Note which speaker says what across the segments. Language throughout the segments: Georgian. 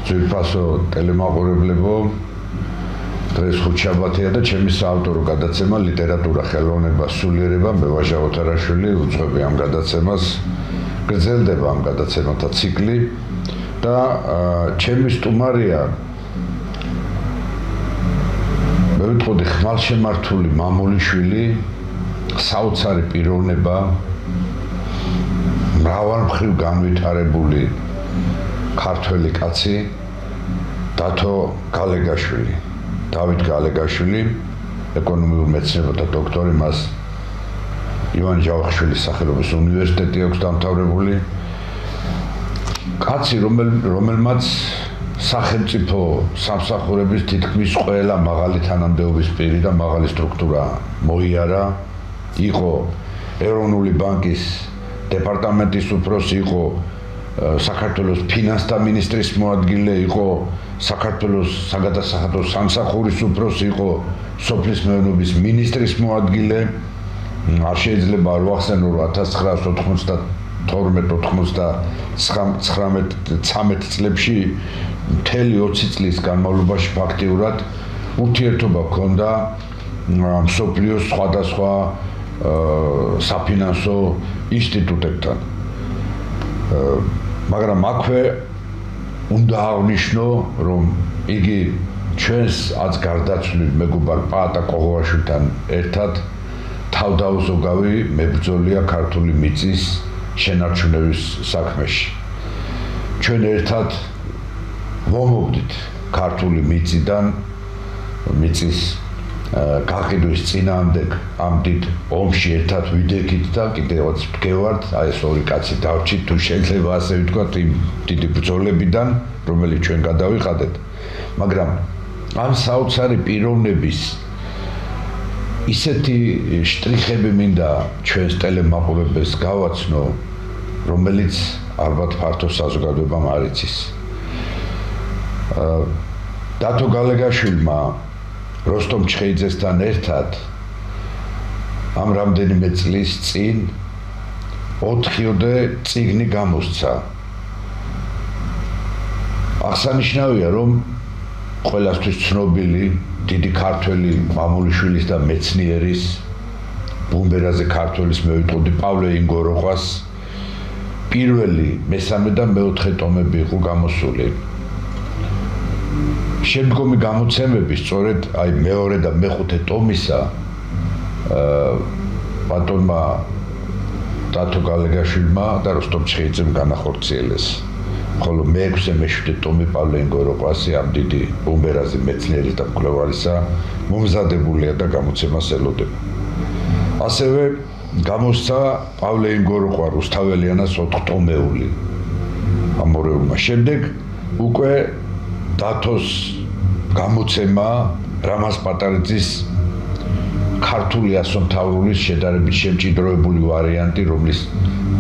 Speaker 1: ძვირფასო ტელემაყურებლებო, დღეს ხუთშაბათია და ჩემი საავტორო გადაცემა ლიტერატურა, ხელოვნება, სულიერება, მე ვაჟა ოთარაშვილი უძღვები ამ გადაცემას. გრძელდება ამ გადაცემათა ციკლი და ჩემი სტუმარია მე ვიტყოდი ხმალშემართული მამულიშვილი, საოცარი პიროვნება, მრავალმხრივ განვითარებული ქართველი კაცი, დათო გალეგაშვილი, დავით გალეგაშვილი, ეკონომიურ მეცნიერებათა დოქტორი, მას ივან ჯავახიშვილის სახელობის უნივერსიტეტი აქვს დამთავრებული. კაცი, რომელმაც სახელმწიფო სამსახურების თითქმის ყველა მაღალი თანამდებობის პირი და მაღალი სტრუქტურა მოიარა, იყო ეროვნული ბანკის დეპარტამენტის უფროსი, იყო საქართველოს ფინანსთა მინისტრის მოადგილე, იყო საქართველოს საგადასახადო სამსახურის უფროსი, იყო სოფლის მეურნეობის მინისტრის მოადგილე. არ შეიძლება არ ვახსენო, რომ 1992-93 წლებში მთელი 20 წლის განმავლობაში ფაქტიურად ურთიერთობა ჰქონდა მსოფლიოს სხვადასხვა საფინანსო ინსტიტუტებთან. მაგრამ აქვე უნდა აღნიშნო, რომ იგი ჩვენს აც გარდაცვლილ მეგობარ პაატა კოღოვაშვილთან ერთად თავდაუზოგავი მებრძოლია ქართული მიწის შენარჩუნების საქმეში. ჩვენ ერთად ვომობდით ქართული მიწის გაყიდვის წინააღმდეგ ამ დიდ ომში ერთად ვიდექით და კიდევაც ვდგევართ, აი ეს ორი კაცი დავრჩით, თუ შეიძლება ასე ვთქვათ, იმ დიდი ბრძოლებიდან, რომელიც ჩვენ გადავიყადეთ. მაგრამ ამ საოცარი პიროვნების ისეთი შტრიხები მინდა ჩვენს ტელემაყურებელს გავაცნო, რომელიც ალბათ ფართო საზოგადოებამ არ იცის. დათო გალეგაშვილმა როსტომ ჩხეიძესთან ერთად ამ რამდენიმე წლის წინ 4-ოდე წიგნი გამოსცა. აღსანიშნავია, რომ ყველასთვის ცნობილი დიდი ქართველი მამულიშვილის და მეცნიერის ბუმბერაზე ქართველის მე ვიტყოდი პავლე ინგოროყვას პირველი, მესამე და მეოთხე ტომები იყო გამოსული. შემდგომი გამოცემები სწორედ აი მეორე და მეხუთე ტომისა ბატონმა დათო გალეგაშვილმა და როსტომ ჩხეიძემ განახორციელეს. ხოლო მე-6 მე-7 ტომი პავლე ინგოროყვასი ამ დიდი ბუმბერაზე მეცნიერის და მკვლევარისა მომზადებულია და გამოცემას ელოდება. ასევე გამოსცა პავლე ინგოროყვა რუსთაველიანას 4-ტომეული ამორეულმა. შემდეგ უკვე დათოს გამოცემა რამაზ პატარიძის ქართული ასომთავრულის შედარებით შემჭიდროებული ვარიანტი, რომლის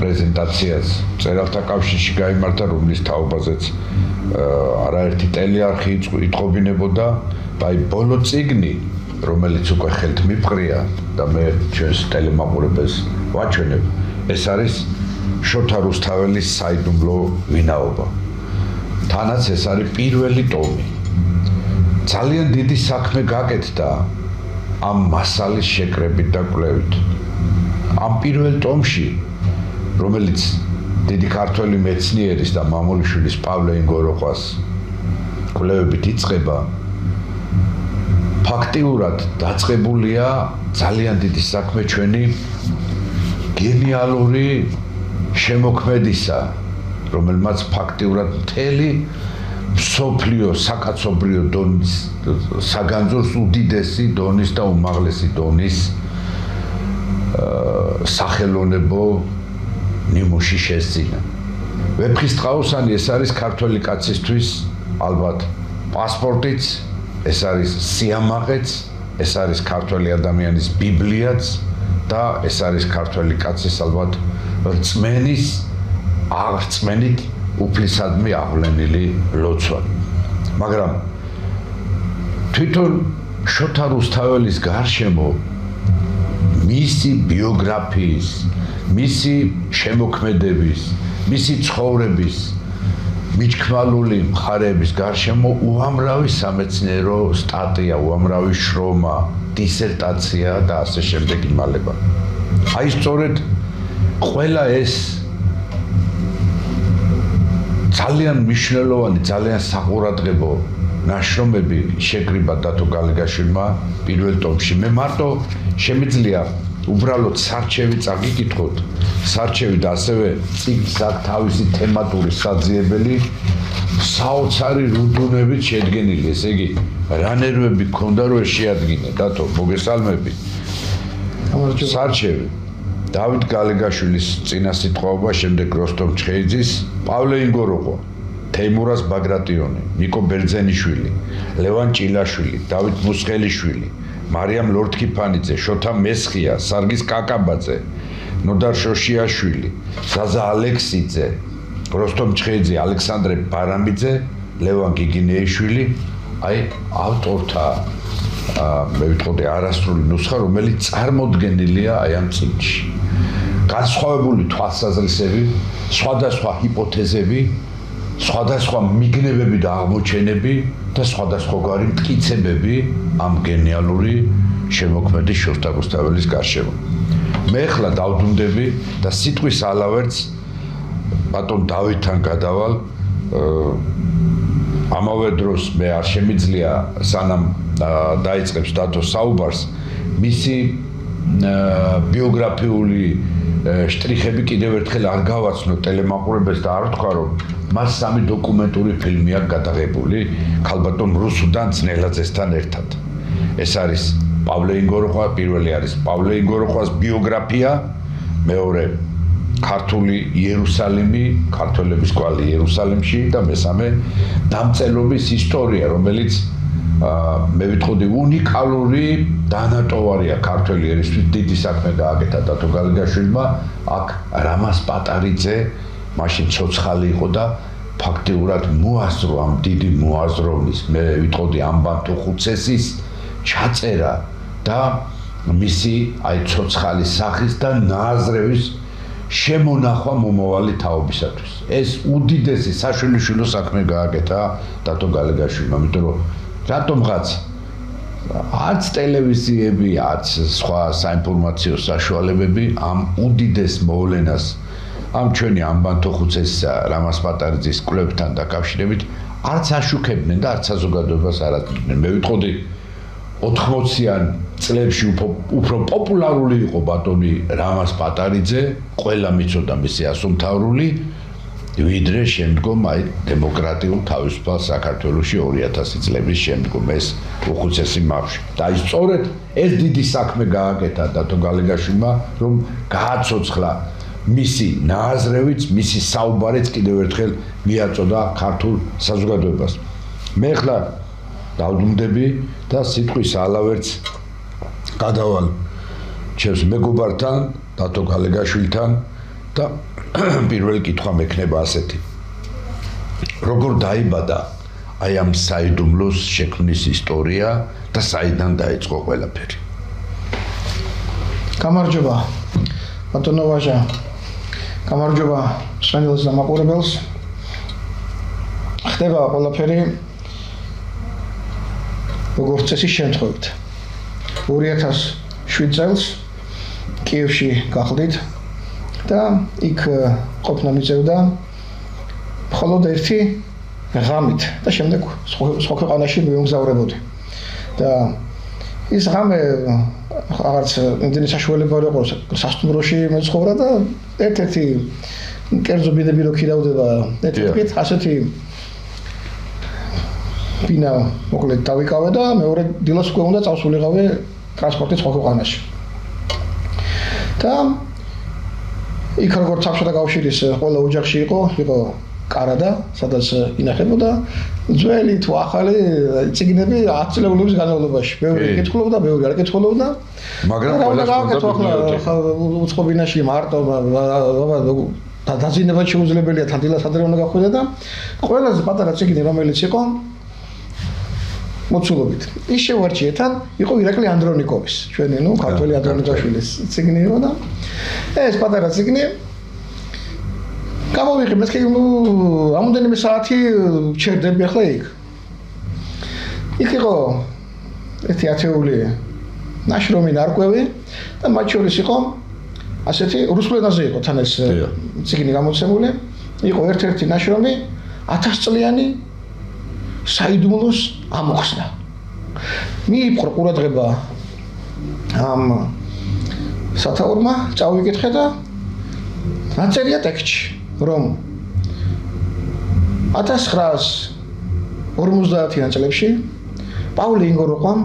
Speaker 1: პრეზენტაციაც მწერალთა კავშირში გაიმართა, რომლის თაობაზეც არაერთი ტელეარხი იტყობინებოდა. აი ბოლო წიგნი, რომელიც უკვე ხელთ მიფყრია და მე ჩვენს ტელემაყურებელს ვაჩვენებ, ეს არის შოთა რუსთაველის საიდუმლო ვინაობა. თანაც ეს არის პირველი ტომი. ძალიან დიდი საქმე გაკეთდა ამ მასალის შეკრებით და კვლევით. ამ პირველ ტომში, რომელიც დიდი ქართველი მეცნიერის და მამულიშვილის პავლე ინგოროყვას კვლევებით იწყება, ფაქტიურად დაწყებულია ძალიან დიდი საქმე ჩვენი გენიალური შემოქმედისა, რომელმაც ფაქტიურად მთელი მსოფლიო საკაცობრიო დონის საგანძურს უდიდესი დონის და უმაღლესი დონის სახელოვნებო ნიმუში შესძინა. ვეფხისტყაოსანი ეს არის ქართველი კაცისთვის ალბათ პასპორტიც, ეს არის სიამაყეც, ეს არის ქართველი ადამიანის ბიბლიაც და ეს არის ქართველი კაცის ალბათ რწმენით უფლისადმი აღვლენილი ლოცვა. მაგრამ თვითონ შოთა რუსთაველის გარშემო მისი ბიოგრაფიის, მისი შემოქმედების, მისი ცხოვრების მიჩქმალული მხარეების გარშემო უამრავი სამეცნიერო სტატია, უამრავი შრომა, დისერტაცია და ასე შემდეგ იმალება. აი სწორედ ყველა ეს ძალიან მნიშვნელოვანი, ძალიან საყურადღებო ნაშრომები შეკრიბა დათო გალიგაშვილმა პირველ ტომში. მე მარტო შემიძლია უბრალოდ სარჩევი წაგიკითხოთ, სარჩევი და ასევე წიგნს აქვს თავისი თემატური საძიებელი, საოცარი რუდუნებით შედგენილი, ესე იგი, რა ნერვები გქონდა რომ შეადგინე, დათო, მოგესალმები. სარჩევი დავით გალიგაშვილის წინასიტყვაობა, შემდეგ როსტომ ჩხეიძის, პავლე ინგოროყვა, თეიმურაზ ბაგრატიონი, ნიკო ბერძენიშვილი, ლევან ჭილაშვილი, დავით მუსხელიშვილი, მარიამ ლორთქიფანიძე, შოთა მესხია, სარგის კაკაბაძე, ნოდარ შოშიაშვილი, ზაზა ალექსიძე, როსტომ ჩხეიძე, ალექსანდრე ბარამიძე, ლევან გიგინეიშვილი, აი ავტორთა მე ვიტყოდი არასრული ნუსხა, რომელიც წარმოდგენილია აი ამ წიგნში. განსხვავებული თვალსაზრისები, სხვადასხვა ჰიპოთეზები, სხვადასხვა მიგნებები და აღმოჩენები და სხვადასხვაგვარი მტკიცებები ამ გენიალური შემოქმედის შოსთა რუსთაველის გარშემო. მე ახლა დავდუმდები და სიტყვის ალავერts ბატონ დავითთან გადავალ. ამავე დროს მე არ შემიძლია სანამ დაიწყებს დათო საუბარს მისი ბიოგრაფიული შტრიხები კიდევ ერთხელ არ გავაცნო ტელემაყურებელს და არ ვთქვა რომ მას 3 დოკუმენტური ფილმი აქვს გადაღებული ქალბატონ რუსუდან ძნელაძესთან ერთად. ეს არის პავლე ინგოროყვა, პირველი არის პავლე ინგოროყვას ბიოგრაფია, მეორე ქართული იერუსალიმი, ქართველების კვალი იერუსალიმში და მესამე დამწერლობის ისტორია, რომელიც მე ვიტყოდი უნიკალური დანატოვარია ქართველი ერისთვის, დიდი საქმე გააკეთა დათო გალიგაშვილმა. აქ რამას პატარიძე მაშინ ცოცხალი იყო და ფაქტიურად მოასწრო ამ დიდი მოაზროვნის, მე ვიტყოდი ამბანთო ხუცესის ჩაწერა და მისი აი ცოცხალის სახის და ნააზრევის შემონახვა მომავალი თაობისათვის. ეს უდიდესი საშვილიშვილო საქმე გააკეთა დათო გალიგაშვილმა, იმიტომ რომ რატომღაც არც ტელევიზიები, არც სხვა საინფორმაციო საშუალებები ამ უდიდეს მოვლენას, ამ ჩვენი ამბანთო ხუცესისა რამას პატარიძის კვლევებთან დაკავშირებით არც აშუქებდნენ და არც საზოგადოებას არ აწვდიდნენ. მე ვიტყოდი 80-იან წლებში უფრო პოპულარული იყო ბატონი რამას პატარიძე, ყველა მიცოდა მისი ასომთავრული, ვიდრე შემდგომ აი დემოკრატიულ თავისუფალ საქართველოში 2000 წლების შემდგომ ეს უხუცესი მარში. და აი სწორედ ეს დიდი საქმე გააკეთა დათო გალიგაშვილმა, რომ გააცოცხლა მისი ნააზრევიც, მისი საუბარიც კიდევ ერთხელ მიაწოდა ქართულ საზოგადოებას. მე ახლა დავდუმდები და სიტყვის ალავერts გადავალ ჩემს მეგობართან, დათო გალიგაშვილთან და პირველი კითხვა მექნება ასეთი. როგორ დაიბადა აი ამ საიდუმლოს შექმნის ისტორია და საიდან დაიწყო ყველაფერი?
Speaker 2: გამარჯობა ბატონო ვაჟა, გამარჯობა სვენელს და მაყურებელს. ხდება ყველაფერი როგორც წესი შემთხვევით. 2007 წელს კიევში გახლდით და იქ ყოფნა მიწევდა მხოლოდ ერთი ღამით და შემდეგ სხვა ქვეყანაში მივმგზავრებოდი. და ის ღამე აღარც იმდენი საშუალება არ იყო სასტუმროში მეცხოვრა და ერთ-ერთი კერძო ბინები რო ქირავდება ერთ-ერთ ასეთი ბინა მოკლედ დავიკავე და მეორე დილას უკვე უნდა წავსულიყავი ტრანსპორტით სხვა ქვეყანაში. და იქ როგორც საბჭოთა კავშირის ყველა ოჯახში იყო კარადა, სადაც ინახებოდა ძველი თუ ახალი წიგნები 10 წლების განმავლობაში. ბევრი კითხულობდა, ბევრი არ კითხულობდა.
Speaker 1: მაგრამ ყველას
Speaker 2: ახლა უცხობინაში მარტო დაძინება შეუძლებელია თან დილას ადრე უნდა გახვიდე და ყველაზე პატარა წიგნი რომელიც იყო მოცულობით. ის შევარჩიე თან იყო ირაკლი ანდრონიკოვის, ჩვენი ქართველი ანდრონიკაშვილის წიგნი იყო და ეს პატარა წიგნი გამოვიღე მეთქი რამოდენიმე საათი ჩერდები ახლა იქ. იქ იყო ერთი ათეული ნაშრომი ნარკვევი და მათ შორის იყო ასეთი რუსულ ენაზე იყო თან ეს წიგნი გამოცემული. იყო ერთ-ერთი ნაშრომი 1000 წლიანი საიდუმლოს ამოხსნა. მიიპყრო ყურადღება ამ სათაურმა, წავიკითხე და დაწერია ტექსტში, რომ 1950-იან წლებში პავლე ინგოროყვამ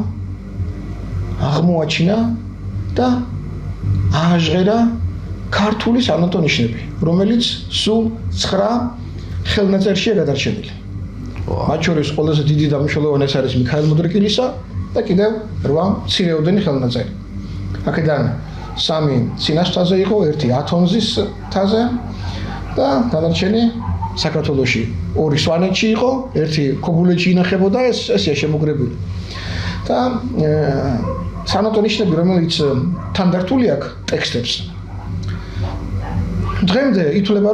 Speaker 2: აღმოაჩინა და ააჟღერა ქართული სანოტონიშნები, რომელიც სულ 9 ხელნაწერშია გადარჩენილი. მათ შორის ყველაზე დიდი და მნიშვნელოვანი ეს არის მიქაელ მუდრიკილისა და კიდევ 8 მცირეოდენი ხელნაწერი. აქედან 3 წინასწრაზე იყო, 1 ათონზის თაზე და დანარჩენი საქართველოში 2 სვანეთში იყო, 1 ქობულეთში ინახებოდა, ესეა შემოგრებული. და სანოტონიშნები, რომელიც თან დართული აქვს ტექსტებს. დღემდე ითვლება,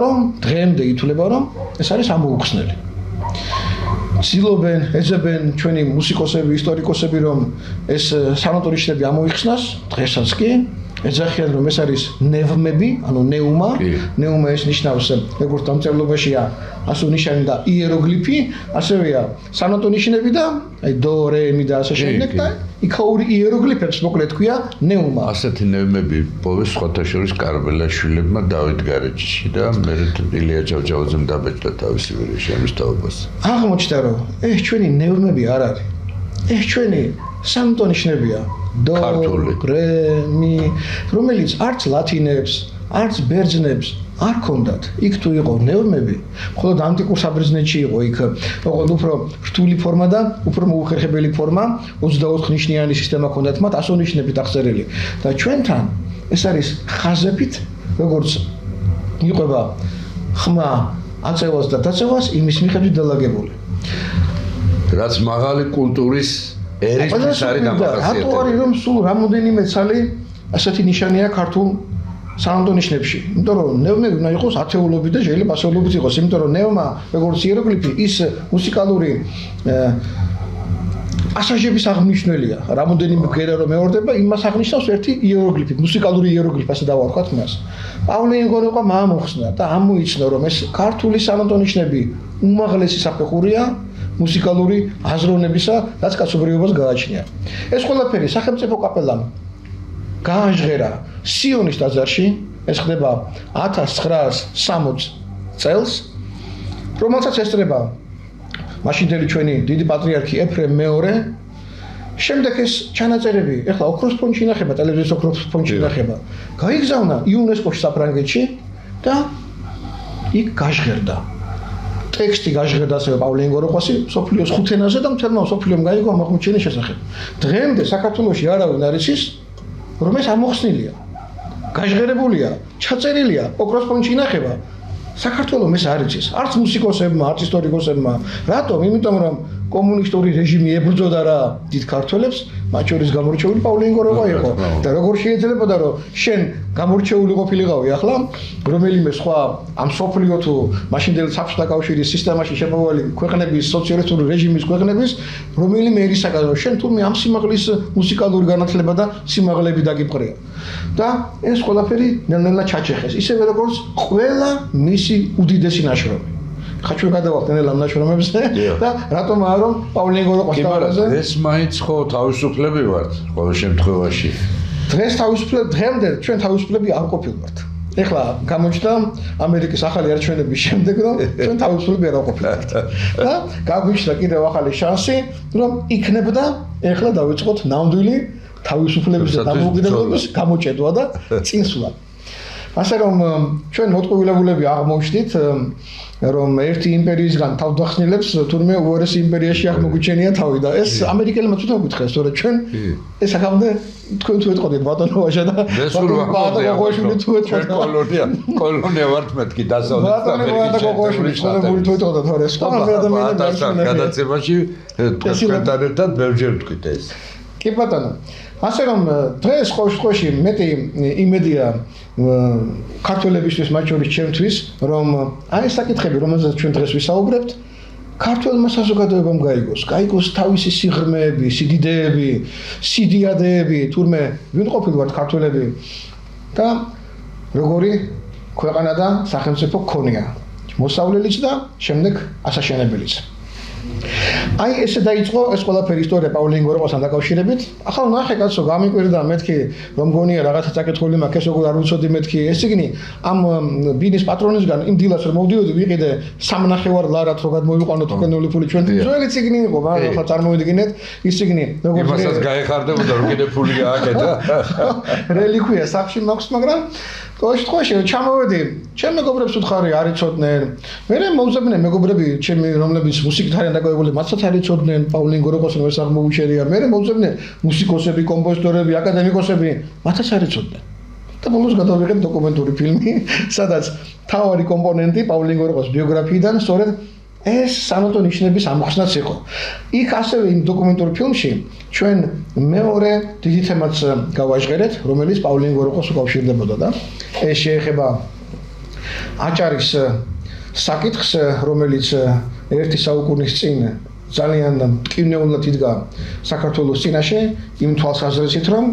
Speaker 2: რომ ეს არის ამოუხსნელი. ცდილობენ, ეძებენ ჩვენი მუსიკოსები, ისტორიკოსები, რომ ეს სანოტონიშნები ამოიხსნას, დღესაც კი ეძახიან, რომ ეს არის ნევმები, ანუ ნეუმა ეს ნიშნავს როგორც დამწერლობაშია ასონიშანი და იეროგლიფი, ასევეა სანოტონიშნები და აი დო, რე, მი და ასე შემდეგ და იქაური იეროგლიფებს მოკლედ ქვია ნეუმა.
Speaker 1: ასეთი ნევმები პოვეს სხვათა შორის კარბელაშვილებმა დავით გარეჯიში და მერე ილია ჯავჯავაძემ დაბეჭდა თავისი ვერაში ამის თაობას.
Speaker 2: აღმოჩნდა, რომ ეს ჩვენი ნევმები არ არის. ეს ჩვენი სანოტონიშნებია. დო, რე, მი, რომელიც არც ლათინებს, არც ბერძნებს არ ქონდათ. იქ თუ იყო ნევრმები, მხოლოდ ანტიკურ საბერძნეთში იყო იქ, ოღონდ უფრო რთული ფორმა და უფრო მოუხერხებელი ფორმა, 24 ნიშნიანი სისტემა ქონდათ მათ ასონიშნებით აღწერილი. და ჩვენთან ეს არის ხაზებით, როგორც იყვება ხმა აწევას და დაწევას იმის მიხედვით დალაგებული.
Speaker 1: რაც მაღალი კულტურის ერისთვის არის დამახასიათებელი.
Speaker 2: რატო არის რომ სულ რამოდენიმე წელი ასეთი ნიშანია ქართულ სანოტონიშნებში? იმიტომ რომ ნევმები უნდა იყოს ათეულობით და შეიძლება ასეულობით იყოს, იმიტომ რომ ნევმა როგორც იეროგლიფი ის მუსიკალური პასაჟების აღმნიშვნელია. რამოდენიმე ბგერა რომ მეორდება, იმას აღნიშნავს ერთი იეროგლიფი, მუსიკალური იეროგლიფი, ასე დავარქვათ მას. პავლე ინგოროყვამ ამოხსნა და ამოიცნო, რომ ეს ქართული სანოტონიშნები უმაღლესი საფეხურია მუსიკალური აზროვნებისა, რაც კაცობრიობას გააჩნია. ეს ყველაფერი სახელმწიფო კაპელამ გააჟღერა სიონის ტაძარში, ეს ხდება 1960 წელს, რომელსაც ესწრება მაშინდელი ჩვენი დიდი პატრიარქი ეფრემ მეორე. შემდეგ ეს ჩანაწერები, ეხლა ოქროს ფონდში ინახება, ტელევიზიის ოქროს ფონდში ინახება. გაიგზავნა იუნესკოში საფრანგეთში და იქ გაჟღერდა. ტექსტი გაჟღერდა ასევე პავლე ინგოროყვასი სოფლიოს 5 ენაზე და მთელმა სოფლიომ გაიგო ამ აღმოჩენის შესახებ. დღემდე საქართველოში არავინ არ იცის, რომ ეს ამოხსნილია. გაჟღერებულია, ჩაწერილია, ოქროს ფონდში ინახება. საქართველოს ეს არ იცის, არც მუსიკოსებმა, არც ისტორიკოსებმა. რატომ? იმიტომ რომ კომუნისტური რეჟიმი ებრძოდა რა დიდ ქართველებს, მათ შორის გამორჩეული პავლე ინგოროყვა იყო. და როგორ შეიძლებოდა რომ შენ გამორჩეული ყოფილიყავი ახლა რომელიმე სხვა ამ სოფლიო თუ მაშინდელი საბჭოთა კავშირის სისტემაში შემოვალი ქვეყნების სოციალისტური რეჟიმის ქვეყნების რომელიმე ერისაგან რომ შენ თურმე ამ სიმაღლის მუსიკალური განათლება და სიმაღლეები დაგიპყრია. და ეს ყველაფერი ნელ-ნელა ჩაჩეხეს, ისევე როგორც ყველა მისი უდიდესი ნაშრომი. ხაჩვენ გადავახთ ნელ ამ ნაშრომებზე და რატომ არა რომ პავლე ინგოროყვას თავაზე
Speaker 1: ეს მაინც ხო თავისუფლები ვართ ყოველ შემთხვევაში.
Speaker 2: დღეს დღემდე ჩვენ თავისუფლები არ ყოფილვართ. ეხლა გამოჩნდა ამერიკის ახალი არჩევნების შემდეგ რომ ჩვენ თავისუფლები არ ყოფილვართ. და გაგვიჩნდა კიდევ ახალი შანსი რომ იქნებოდა ეხლა დავიწყოთ ნამდვილი თავისუფლების და დამოუკიდებლობის გამოჭედვა და წინსვლა. ასე რომ ჩვენ მოტყუილებულები აღმოვჩნდით რომ ერთი იმპერიისგან თავდახსნილებს თურმე უარესი იმპერიაში აღმოგვიჩენია თავი და ეს ამერიკელებმა თვითონ გითხრეს, რომ ჩვენ ეს აქამდე თქვენ თუ ეტყოდით ბატონო ვაჟა და ბატონო გოშვილი თუ ეტყოდით
Speaker 1: კოლონია ვართ მეთქი დასავლეთ
Speaker 2: ამერიკის გოშვილი ხოლმე თუ ეტყოდით თორე სხვა ადამიანები
Speaker 1: გადაცემაში თქვენთან ერთად ბევრჯერ ვთქვით ეს.
Speaker 2: კი ბატონო. ასე რომ დღეს ყოველ შემთხვევაში მეტი იმედია ქართველებისთვის, მათ შორის ჩემთვის, რომ აი ეს საკითხები, რომელზეც ჩვენ დღეს ვისაუბრებთ, ქართველმა საზოგადოებამ გაიგოს თავისი სიღრმეები, სიდიდეები, სიდიადეები, თურმე ვინ ყოფილვართ ქართველები და როგორი ქვეყანა და სახელმწიფო გქონია. მოსავლელიც და შემდეგ ასაშენებელიც. აი ესე დაიწყო ეს ყველაფერი ისტორია პავლინ გოროყოსთან დაკავშირებით. ახლა ნახე კაცო, გამიკვირდა მეთქი რომ გონია რაღაცა საკითხული მაქვს, ეს როგორ არ ვიცოდი მეთქი. ეს ციგნი ამ ბინის პატრონისგან იმ დილას რომ მოვდიოდი, ვიყიდე 3.5 ლარად რო გადმოვიყვანოთ უკანონო ფული ჩვენ. ძველი ციგნი იყო, მაგრამ ახლა წარმოვიდგინეთ ის ციგნი როგორ
Speaker 1: იმასაც გაეხარდებოდა რომ კიდე ფული გააკეთა.
Speaker 2: რელიკვია სახში მაქვს, მაგრამ ყოველ შემთხვევაში ჩამოვედი, ჩემ მეგობრებს ვთხარი არ იცოდნენ. მე მოვზებნე მეგობრები, ჩემი რომლებიც მუსიკით არიან დაკავებული, მათაც არ იცოდნენ პავლინ გოროყოსი ეს აღმოუჩერია. მე მოვზებნე მუსიკოსები, კომპოზიტორები, აკადემიკოსები, მათაც არ იცოდნენ. და ბოლოს გადავიღებ დოკუმენტური ფილმი, სადაც თავარი კომპონენტი პავლინ გოროყოს ბიოგრაფიიდან სწორედ ეს სანოტო ნიშნების ამოხსნაც იყო. იქ ასევე იმ დოკუმენტურ ფილმში ჩვენ მეორე დიდი თემაც გავაჟღერეთ, რომელიც პავლინ გოროყოს უკავშირდებოდა და ეს შეეხება აჭარის საკითხს, რომელიც ერთი საუკუნის წინ ძალიან მტკივნეულად იდგა საქართველოს წინაშე, იმ თვალსაზრისით, რომ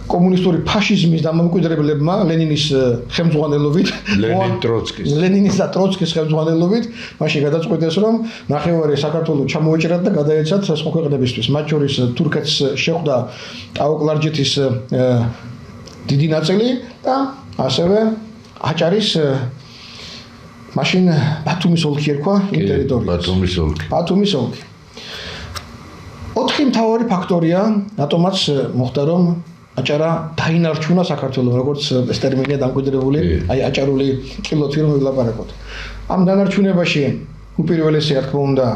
Speaker 2: კომუნისტური ფაშიზმის დამამკვიდრებლებმა ლენინის ხელმძღვანელობით ლენინის და ტროცკის ხელმძღვანელობით მაშინ გადაწყვიტეს რომ ნახევარი საქართველოს ჩამოეჭრათ და გადაეცათ სხვა ქვეყნებისთვის მათ შორის თურქეთს შეხვდა ტაო-კლარჯეთის დიდი ნაწილი და ასევე აჭარის მაშინ ბათუმის ოლქი ერქვა იმ ტერიტორიას ბათუმის ოლქი 4 მთავარი ფაქტორია რატომაც მოხდა რომ აჭარა დაინარჩუნა საქართველოს როგორც ეს ტერმინია დამკვიდრებული აი აჭარული კილოთი რომ ვილაპარაკოთ ამ დანარჩუნებაში უპირველესი რა თქმა უნდა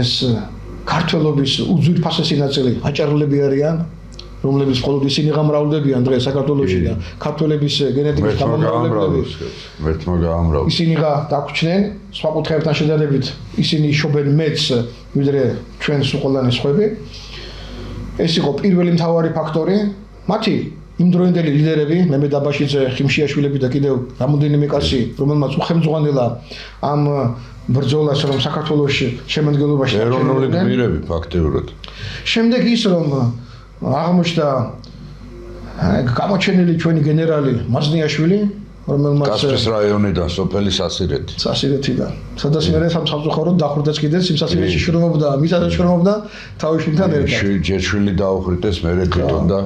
Speaker 2: ეს ქართველობის უძვირფასესი ნაწილი აჭარულები არიან რომლებიც მხოლოდ ისინი გამრავლდებიან დღეს საქართველოში და ქართველების გენეტიკის გამომავლებლები ისინი დაგვრჩნენ სხვა კუთხეებთან შედარებით ისინი შობენ მეც ვიდრე ჩვენს უყოლანი სხვები ეს იყო პირველი მთავარი ფაქტორი მათი იმდროინდელი ლიდერები მემე დაბაშიძე ხიმშიაშვილები და კიდევ რამოდენიმე კაცი რომელმაც უხელმძღვანელა ამ ბრძოლას რომ საქართველოში შემადგენლობაში
Speaker 1: ეროვნული გმირები ფაქტიურად
Speaker 2: შემდეგ ის რომ აღმოჩნდა გამოჩენილი ჩვენი გენერალი მაზნიაშვილი რომელმაც
Speaker 1: კასპიის რაიონიდან სოფელი სასირეთიდან
Speaker 2: სადაც მე სამწუხაროდ დახრდაც კიდეც იმ სასირეთში შრომობდა მისასაც შრომობდა თავის შვილთან ერთად
Speaker 1: ჯერშვილი დაუხრიტეს მე თვითონ და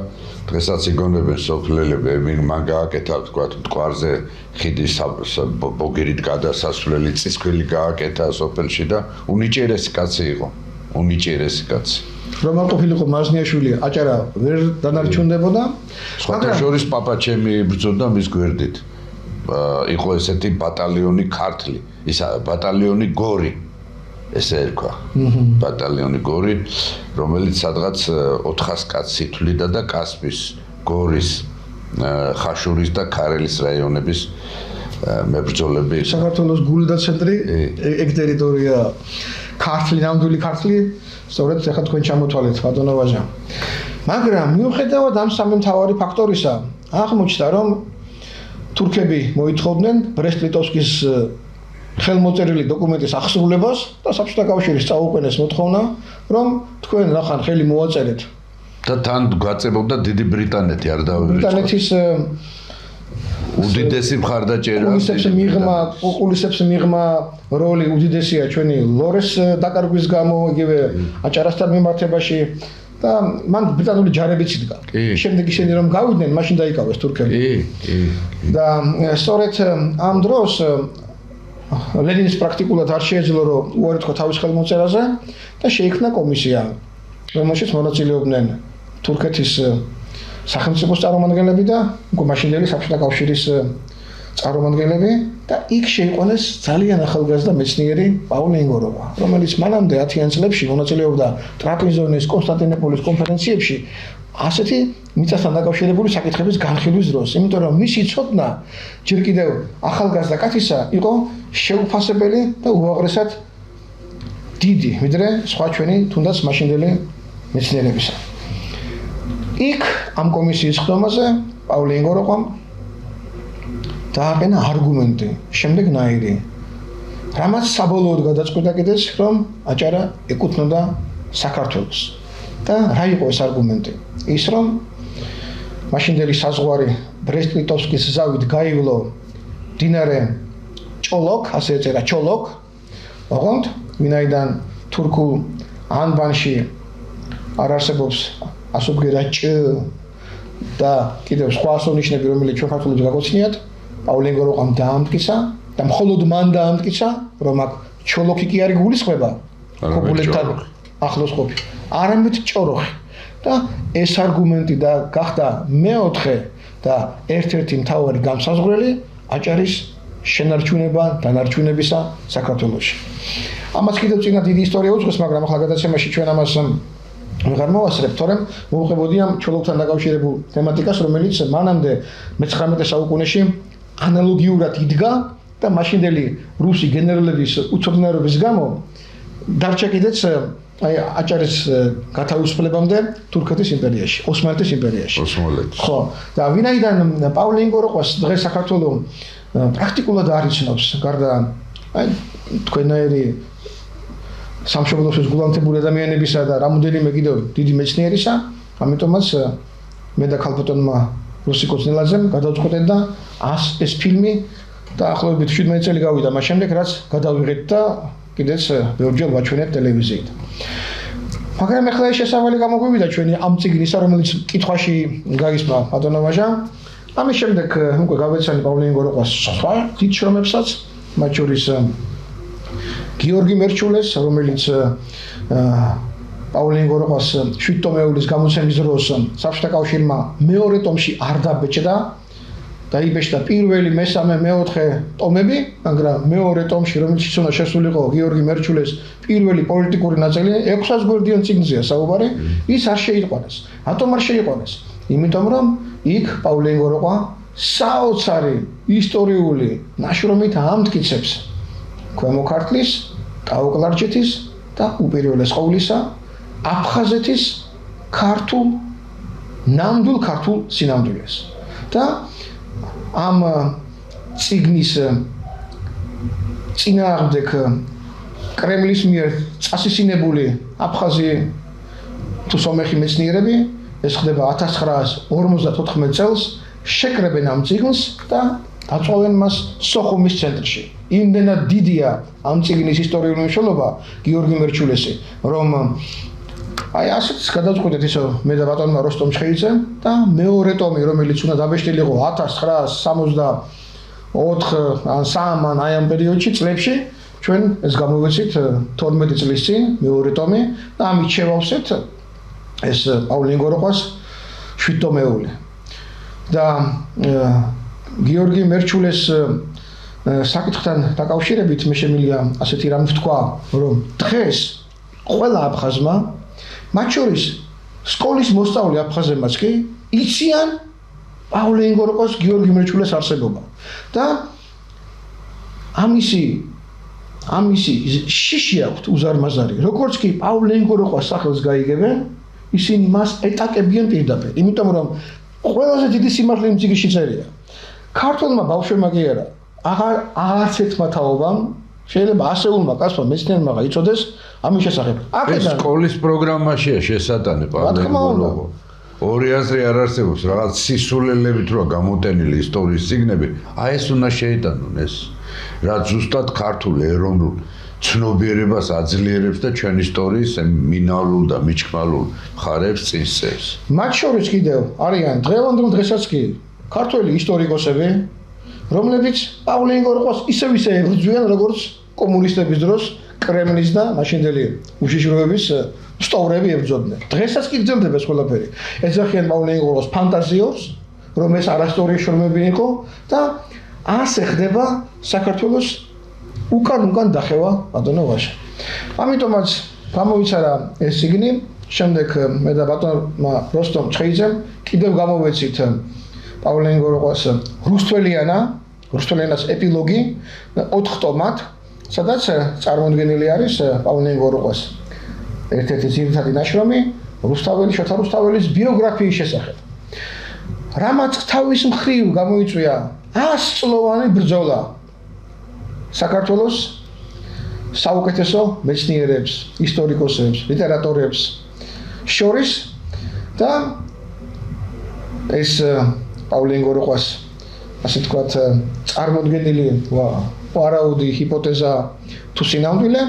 Speaker 1: დღესაც იგონებენ სოფლელები მან გააკეთა თქვა მტკვარზე ხიდის ბოგერით გადასასვლელი წისქვილი გააკეთა სოფელში და უნიჭერესი კაცი იყო უნიჭერესი კაცი
Speaker 2: რომ არ ყოფილიყო მაზნიაშვილი აჭარა ვერ დანარჩუნდებოდა
Speaker 1: სხვათა შორის პაპა ჩემი იბრძოდა მის გვერდით იყო ესეთი ბატალიონი ქართლი ის ბატალიონი გორი ესე ერქვა ბატალიონი გორი რომელიც სადღაც 400 კაცი თვლიდა და კასპის გორის ხაშურის და ქარელის რაიონების მებრძოლები
Speaker 2: საქართველოს გული და ცენტრი ეგ ტერიტორია ქართლი ნამდვილი ქართლი სწორედ ახლა თქვენ ჩამოთვალეთ ბატონო ვაჟა მაგრამ მიუხედავად ამ სამი მთავარი ფაქტორისა აღმოჩნდა რომ თურქები მოითხოვდნენ ბრესტ-ლიტოვსკის ხელმოწერილი დოკუმენტის აღსრულებას და საბჭოთა კავშირის წაუყენეს მოთხოვნა რომ თქვენ ნახან ხელი მოაწერეთ
Speaker 1: და თან გვაწებობდა დიდი ბრიტანეთი არ დავიწყოთ
Speaker 2: ბრიტანეთის
Speaker 1: უდიდესი მხარდაჭერა
Speaker 2: პოპულისტებს მიღმა როლი უდიდესია ჩვენი ლორეს დაკარგვის გამო იგივე აჭარასთან მიმართებაში და მან ბრიტანული ჯარებიც იდგა. შემდეგ ისინი რომ გავიდნენ, მაშინ დაიკავეს თურქები. და სწორედ ამ დროს ლენინს პრაქტიკულად არ შეეძლო რომ უარი თქვა თავის ხელმოწერაზე და შეიქმნა კომისია, რომელშიც მონაწილეობდნენ თურქეთის სახელმწიფოს წარმომადგენლები და მაშინდელი საბჭოთა კავშირის წარმომადგენლები და იქ შეიყვანეს ძალიან ახალგაზრდა მეცნიერი პავლინ გოროვა, რომელიც მანამდე 10-იან წლებში მონაწილეობდა ტრაპიზონის, კონსტანტინოპოლის კონფერენციებში ასეთი მიწასთან დაკავშირებული საკითხების განხილვის დროს, იმიტომ რომ მისი ცოდნა ჯერ კიდევ ახალგაზრდა კაცისა იყო შეუფასებელი და უაღრესად დიდი, ვიდრე სხვა ჩვენი თუნდაც მაშინდელი მეცნიერებისა. იქ ამ კომისიის ხდომაზე პავლე ინგოროყვამ დააყენა არგუმენტი შემდეგნაირი, რამაც საბოლოოდ გადაწყვიტა კიდეც, რომ აჭარა ეკუთვნოდა საქართველოს. და რა იყო ეს არგუმენტი? ის რომ მაშინდელი საზღვარი ბრესტ-ლიტოვსკის ზავით გაივლო მდინარე ჭოლოკ, ასე ეწერა ჭოლოკ, ოღონდ ვინაიდან თურქულ ანბანში არ არსებობს ასობგერა ჭ და კიდევ სხვა ასონიშნები, რომელიც ჩვენ ქართულებს გაგოცნიათ, პავლე ინგოროყვამ დაამტკიცა და მხოლოდ მან დაამტკიცა, რომ აქ ჭოლოკი კი არ გულისხმება ქობულებთან ახლოს ყოფი, არამედ ჭოროხი. და ეს არგუმენტი და გახდა მეოთხე და ერთ-ერთი მთავარი გამსაზღვრელი აჭარის შენარჩუნება დანარჩუნებისა საქართველოში. ამას კიდევ წინა დიდი ისტორია უძღვის, მაგრამ ახლა გადაცემაში ჩვენ ამას ვეღარ მოვასწრებთ, თორემ მოვუყებოდია ჭოლოკთან დაკავშირებულ თემატიკას, რომელიც მანამდე მე-19 საუკუნეში ანალოგიურად იდგა და მაშინდელი რუსი გენერლების უცოდინარობის გამო დარჩა კიდეც აჭარის გათავისუფლებამდე თურქეთის იმპერიაში, ოსმალეთის იმპერიაში. ხო, და ვინაიდან პავლე ინგოროყვას დღეს საქართველოს პრაქტიკულად არ იცნობს, გარდა თქვენაირი სამშობლოსთვის გულანთებული ადამიანებისა და რამოდენიმე კიდევ დიდი მეცნიერისა, ამიტომაც მე და ქალბატონმა რუსი კოცნელაძემ გადავწყვეტეთ და ეს ფილმი დაახლოებით 17 წელი გავიდა მას შემდეგ, რაც გადავიღეთ და კიდეც ბევრჯერ ვაჩვენეთ ტელევიზიით. მაგრამ ახლა ეს შესავალი გამოგვივიდა ჩვენი ამ წიგნისა, რომელიც კითხვაში გაისმა ბატონო ვაჟა. ამის შემდეგ უკვე გავეცანი პავლე ინგოროყვას სხვა დიდ შრომებსაც, მათ შორის გიორგი მერჩულეს, რომელიც პავლე ინგოროყვას 7 ტომეულის გამოცემის დროს საბჭოთა კავშირმა მეორე ტომში არ დაბეჭდა. დაიბეჭდა პირველი, მესამე, მეოთხე ტომები, მაგრამ მეორე ტომში, რომელიც უნდა შესულიყო გიორგი მერჩულეს პირველი პოლიტიკური ნაწილი, 600 გვერდიან წიგნზეა საუბარი, ის არ შეიყვანეს. რატომ არ შეიყვანეს? იმიტომ რომ იქ პავლე ინგოროყვა საოცარი ისტორიული ნაშრომით ამტკიცებს ქვემო ქართლის, ტაო-კლარჯეთის და უპირველეს ყოვლისა აფხაზეთის ქართულ ნამდვილ ქართულ სინამდვილეს. და ამ წიგნის წინააღმდეგ კრემლის მიერ წასისინებული აფხაზი თუ სომეხი მეცნიერები, ეს ხდება 1954 წელს, შეკრებენ ამ წიგნს და აწვავენ მას სოხუმის ცენტრში. იმდენად დიდია ამ წიგნის ისტორიული მნიშვნელობა გიორგი მერჩულესი, რომ ასეც გადავწყვეტეთ ისო მე და ბატონმა როსტომ ჩხეიძემ და მეორე ტომი, რომელიც უნდა დაბეჭდილიყო 1964 ან 3 ან აი ამ პერიოდში წლებში, ჩვენ ეს გამოვეცით 12 წლის წინ მეორე ტომი და ამით შევავსეთ ეს პავლე ინგოროყვას 7 ტომეული. და გიორგი მერჩულეს საკითხთან დაკავშირებით მე შემიძლია ასეთი რამ ვთქვა, რომ დღეს ყველა აფხაზმა, მათ შორის სკოლის მოსწავლე აფხაზებმაც კი იციან პავლე ინგოროყვას გიორგი მერჩულეს არსებობა. და ამისი შიში აქვთ უზარმაზარი, როგორც კი პავლე ინგოროყვას სახელს გაიგებენ, ისინი მას ეტაკებიან პირდაპირ, იმიტომ რომ ყველაზე დიდი სიმართლე იმ წიგნში წერია. ქართველმა ბავშვებმა კი არა, აღარც ერთმა თაობამ შეიძლება ასეულმა კაცმა მეცნიერმა იცოდეს ამის შესახებ.
Speaker 1: ეს სკოლის პროგრამაშია შესატანი პავლე ინგოროყვა. ორი აზრი არ არსებობს, რაღაც სისულელებით როა გამოტენილი ისტორიის წიგნები, აი ეს უნდა შეიტანონ ეს, რაც ზუსტად ქართულ ეროვნულ ცნობიერებას აძლიერებს და ჩვენ ისტორიის მინალურ და მიჩქმალურ მხარებს წინსწევს.
Speaker 2: მათ შორის კიდევ არიან დღევანდელ დღესაც კი ქართველი ისტორიკოსები, რომლებიც პავლე ინგოროყვას ისევ ებრძვიან, როგორც კომუნისტების დროს კრემლის და მაშინდელი უშიშროების სტოვრები ებრძოდნენ. დღესაც კი გრძელდება ეს ყველაფერი. ეძახიან პავლე ინგოროყვას ფანტაზიორს, რომ ეს არასტორიის შრომები იყო და ასე ხდება საქართველოს უკან დახევა ბატონო ვაშა. ამიტომაც გამოვიჩარა ეს წიგნი, შემდეგ მე და ბატონმა როსტომ ჩხეიძემ კიდევ გამოვეცით პავლე ინგოროყვას რუსთველიანას ეპილოგი 4 ტომად, სადაც წარმოდგენილი არის პავლე გოროყვას ერთ-ერთი ძირითადი ნაშრომი შოთა რუსთაველის ბიოგრაფიის შესახებ. რამაც თავის მხრივ გამოიწვია 100-წლოვანი ბრძოლა საქართველოს საუკეთესო მეცნიერებს, ისტორიკოსებს, ლიტერატორებს შორის და ეს პავლე გოროყვას ასე თქვათ წარმოდგენილი ვარაუდი ჰიპოთეზა თუ სინამდვილე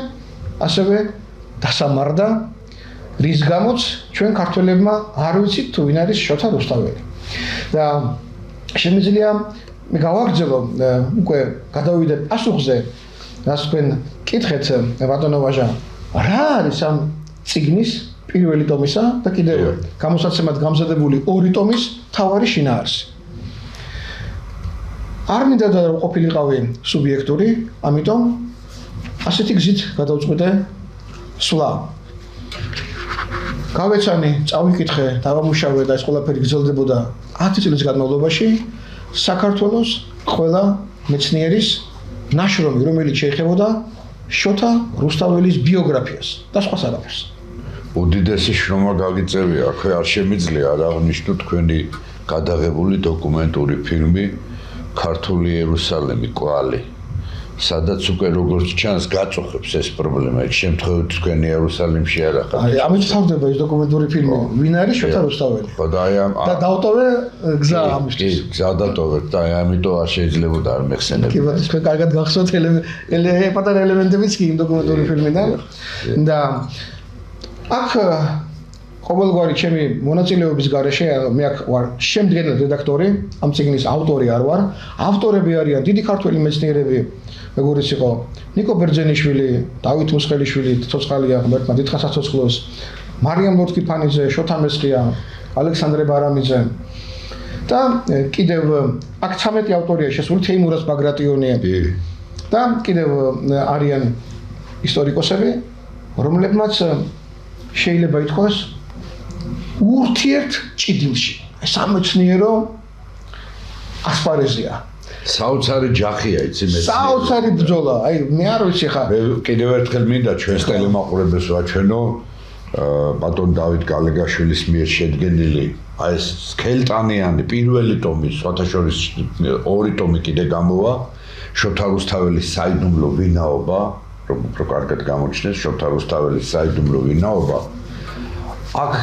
Speaker 2: ასევე დასამარდა რის გამოც ჩვენ ქართველებმა არ ვიცით თუ ვინ არის შოთა რუსთაველი და შემიძლია მე გავაგრძელო უკვე გადავიდე პასუხზე რაც თქვენ კითხეთ ბატონო ვაჟა რა არის ამ წიგნის პირველი ტომისა და კიდევ გამოსაცემად გამზადებული ორი ტომის მთავარი შინაარსი არ მინდა და ყოფილიყავი სუბიექტური ამიტომ ასეთი გზით გადავწყვიტე სვლა გავეცანი წავიკითხე დავამუშავე და ეს ყველაფერი გრძელდებოდა 10 წლის განმავლობაში საქართველოს ყველა მეცნიერის ნაშრომი რომელიც შეეხებოდა შოთა რუსთაველის ბიოგრაფიას და სხვა საერთოდ
Speaker 1: უდიდესი შრომა გაგიწევია აქვე არ შემიძლია არ აღნიშნო თქვენი გადაღებული დოკუმენტური ფილმი ქართული იერუსალიმი კვალი სადაც უკვე როგორც ჩანს გაწუხებს ეს პრობლემა იქ შემთხვევით თქვენი იერუსალიმში არ ახლა
Speaker 2: ამით თავდება ეს დოკუმენტური ფილმი ვინ არის შოთა რუსთაველი
Speaker 1: ხო და აი ამ
Speaker 2: და დავტოვე გზა ამისთვის
Speaker 1: გზა დატოვეთ და აი ამიტომ არ შეიძლება არ მეხსენებია
Speaker 2: კი ბატონო თქვენ კარგად გახსოვთ პატარა ელემენტებიც კი იმ დოკუმენტური ფილმიდან და აქ ყოველგვარი ჩემი მონაწილეობის გარეშე მე აქ ვარ შემდგენელი რედაქტორი ამ წიგნის ავტორი არ ვარ ავტორები არიან დიდი ქართველი მეცნიერები როგორიც იყო ნიკო ბერძენიშვილი დავით მუსხელიშვილი ცოცხალია ღმერთმა დიდხანს აცოცხლოს მარიამ ლორთქიფანიძე შოთა მესხია ალექსანდრე ბარამიძე და კიდევ აქ 13 ავტორია შესული თეიმურაზ ბაგრატიონი და კიდევ არიან ისტორიკოსები რომლებმაც შეიძლება ითქვას ურთიერთ ჭიდილში სამეცნიერო ასპარეზია
Speaker 1: საოცარი ჯახია იცი მე
Speaker 2: საოცარი ბრძოლა აი მე არ ვიცი ხა
Speaker 1: მე კიდევ ერთხელ მინდა ჩვენს ტელემაყურებელს ვაჩვენო ბატონ დავით გალეგაშვილის მიერ შედგენილი აი ეს სქელტანიანი პირველი ტომი სხვათა შორის ორი ტომი კიდე გამოვა შოთა რუსთაველის საიდუმლო ვინაობა რომ უფრო კარგად გამოჩნდეს შოთა რუსთაველის საიდუმლო ვინაობა აქ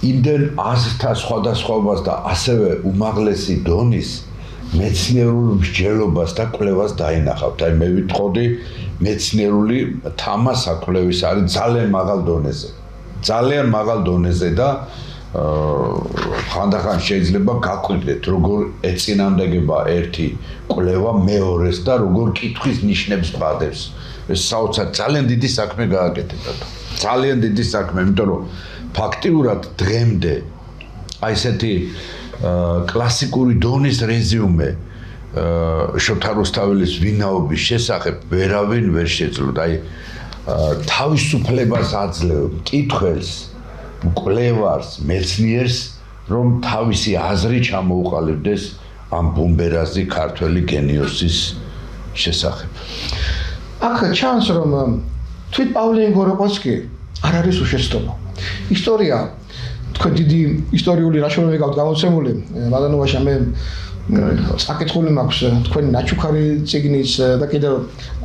Speaker 1: იმდენ აზრთა სხვადასხვაობას და ასევე უმაღლესი დონის მეცნიერულ მსჯელობას და კვლევას დაინახავთ. აი მე ვიტყოდი მეცნიერული თამასა კვლევის არის ძალიან მაღალ დონეზე. ძალიან მაღალ დონეზე და ხანდახან შეიძლება გაკვირდეთ როგორ ეწინამდეგება ერთი კვლევა მეორეს და როგორ კითხვის ნიშნებს ბადებს. ეს საოცარ ძალიან დიდი საქმე გააკეთებათ. ძალიან დიდი საქმე, იმიტომ რომ ფაქტიურად დღემდე აი ესეთი კლასიკური დონის რეზიუმე შოთა რუსთაველის ვინაობის შესახებ ვერავინ ვერ შეძლო. აი თავისუფლებას აძლევ მკითხველს, მკვლევარს, მეცნიერს, რომ თავისი აზრი ჩამოუყალიბდეს ამ ბუმბერაზი ქართველი გენიოსის შესახებ.
Speaker 2: აქ ჩანს რომ თვით პავლე გოროყვას კი არ არის უშეცდომო. ისტორია თქვენ დიდი ისტორიული ნაშრომები გაქვთ გამოცემული ბატონოვაშა მე საკითხული მაქვს თქვენი ნაჩუქარი წიგნის და კიდევ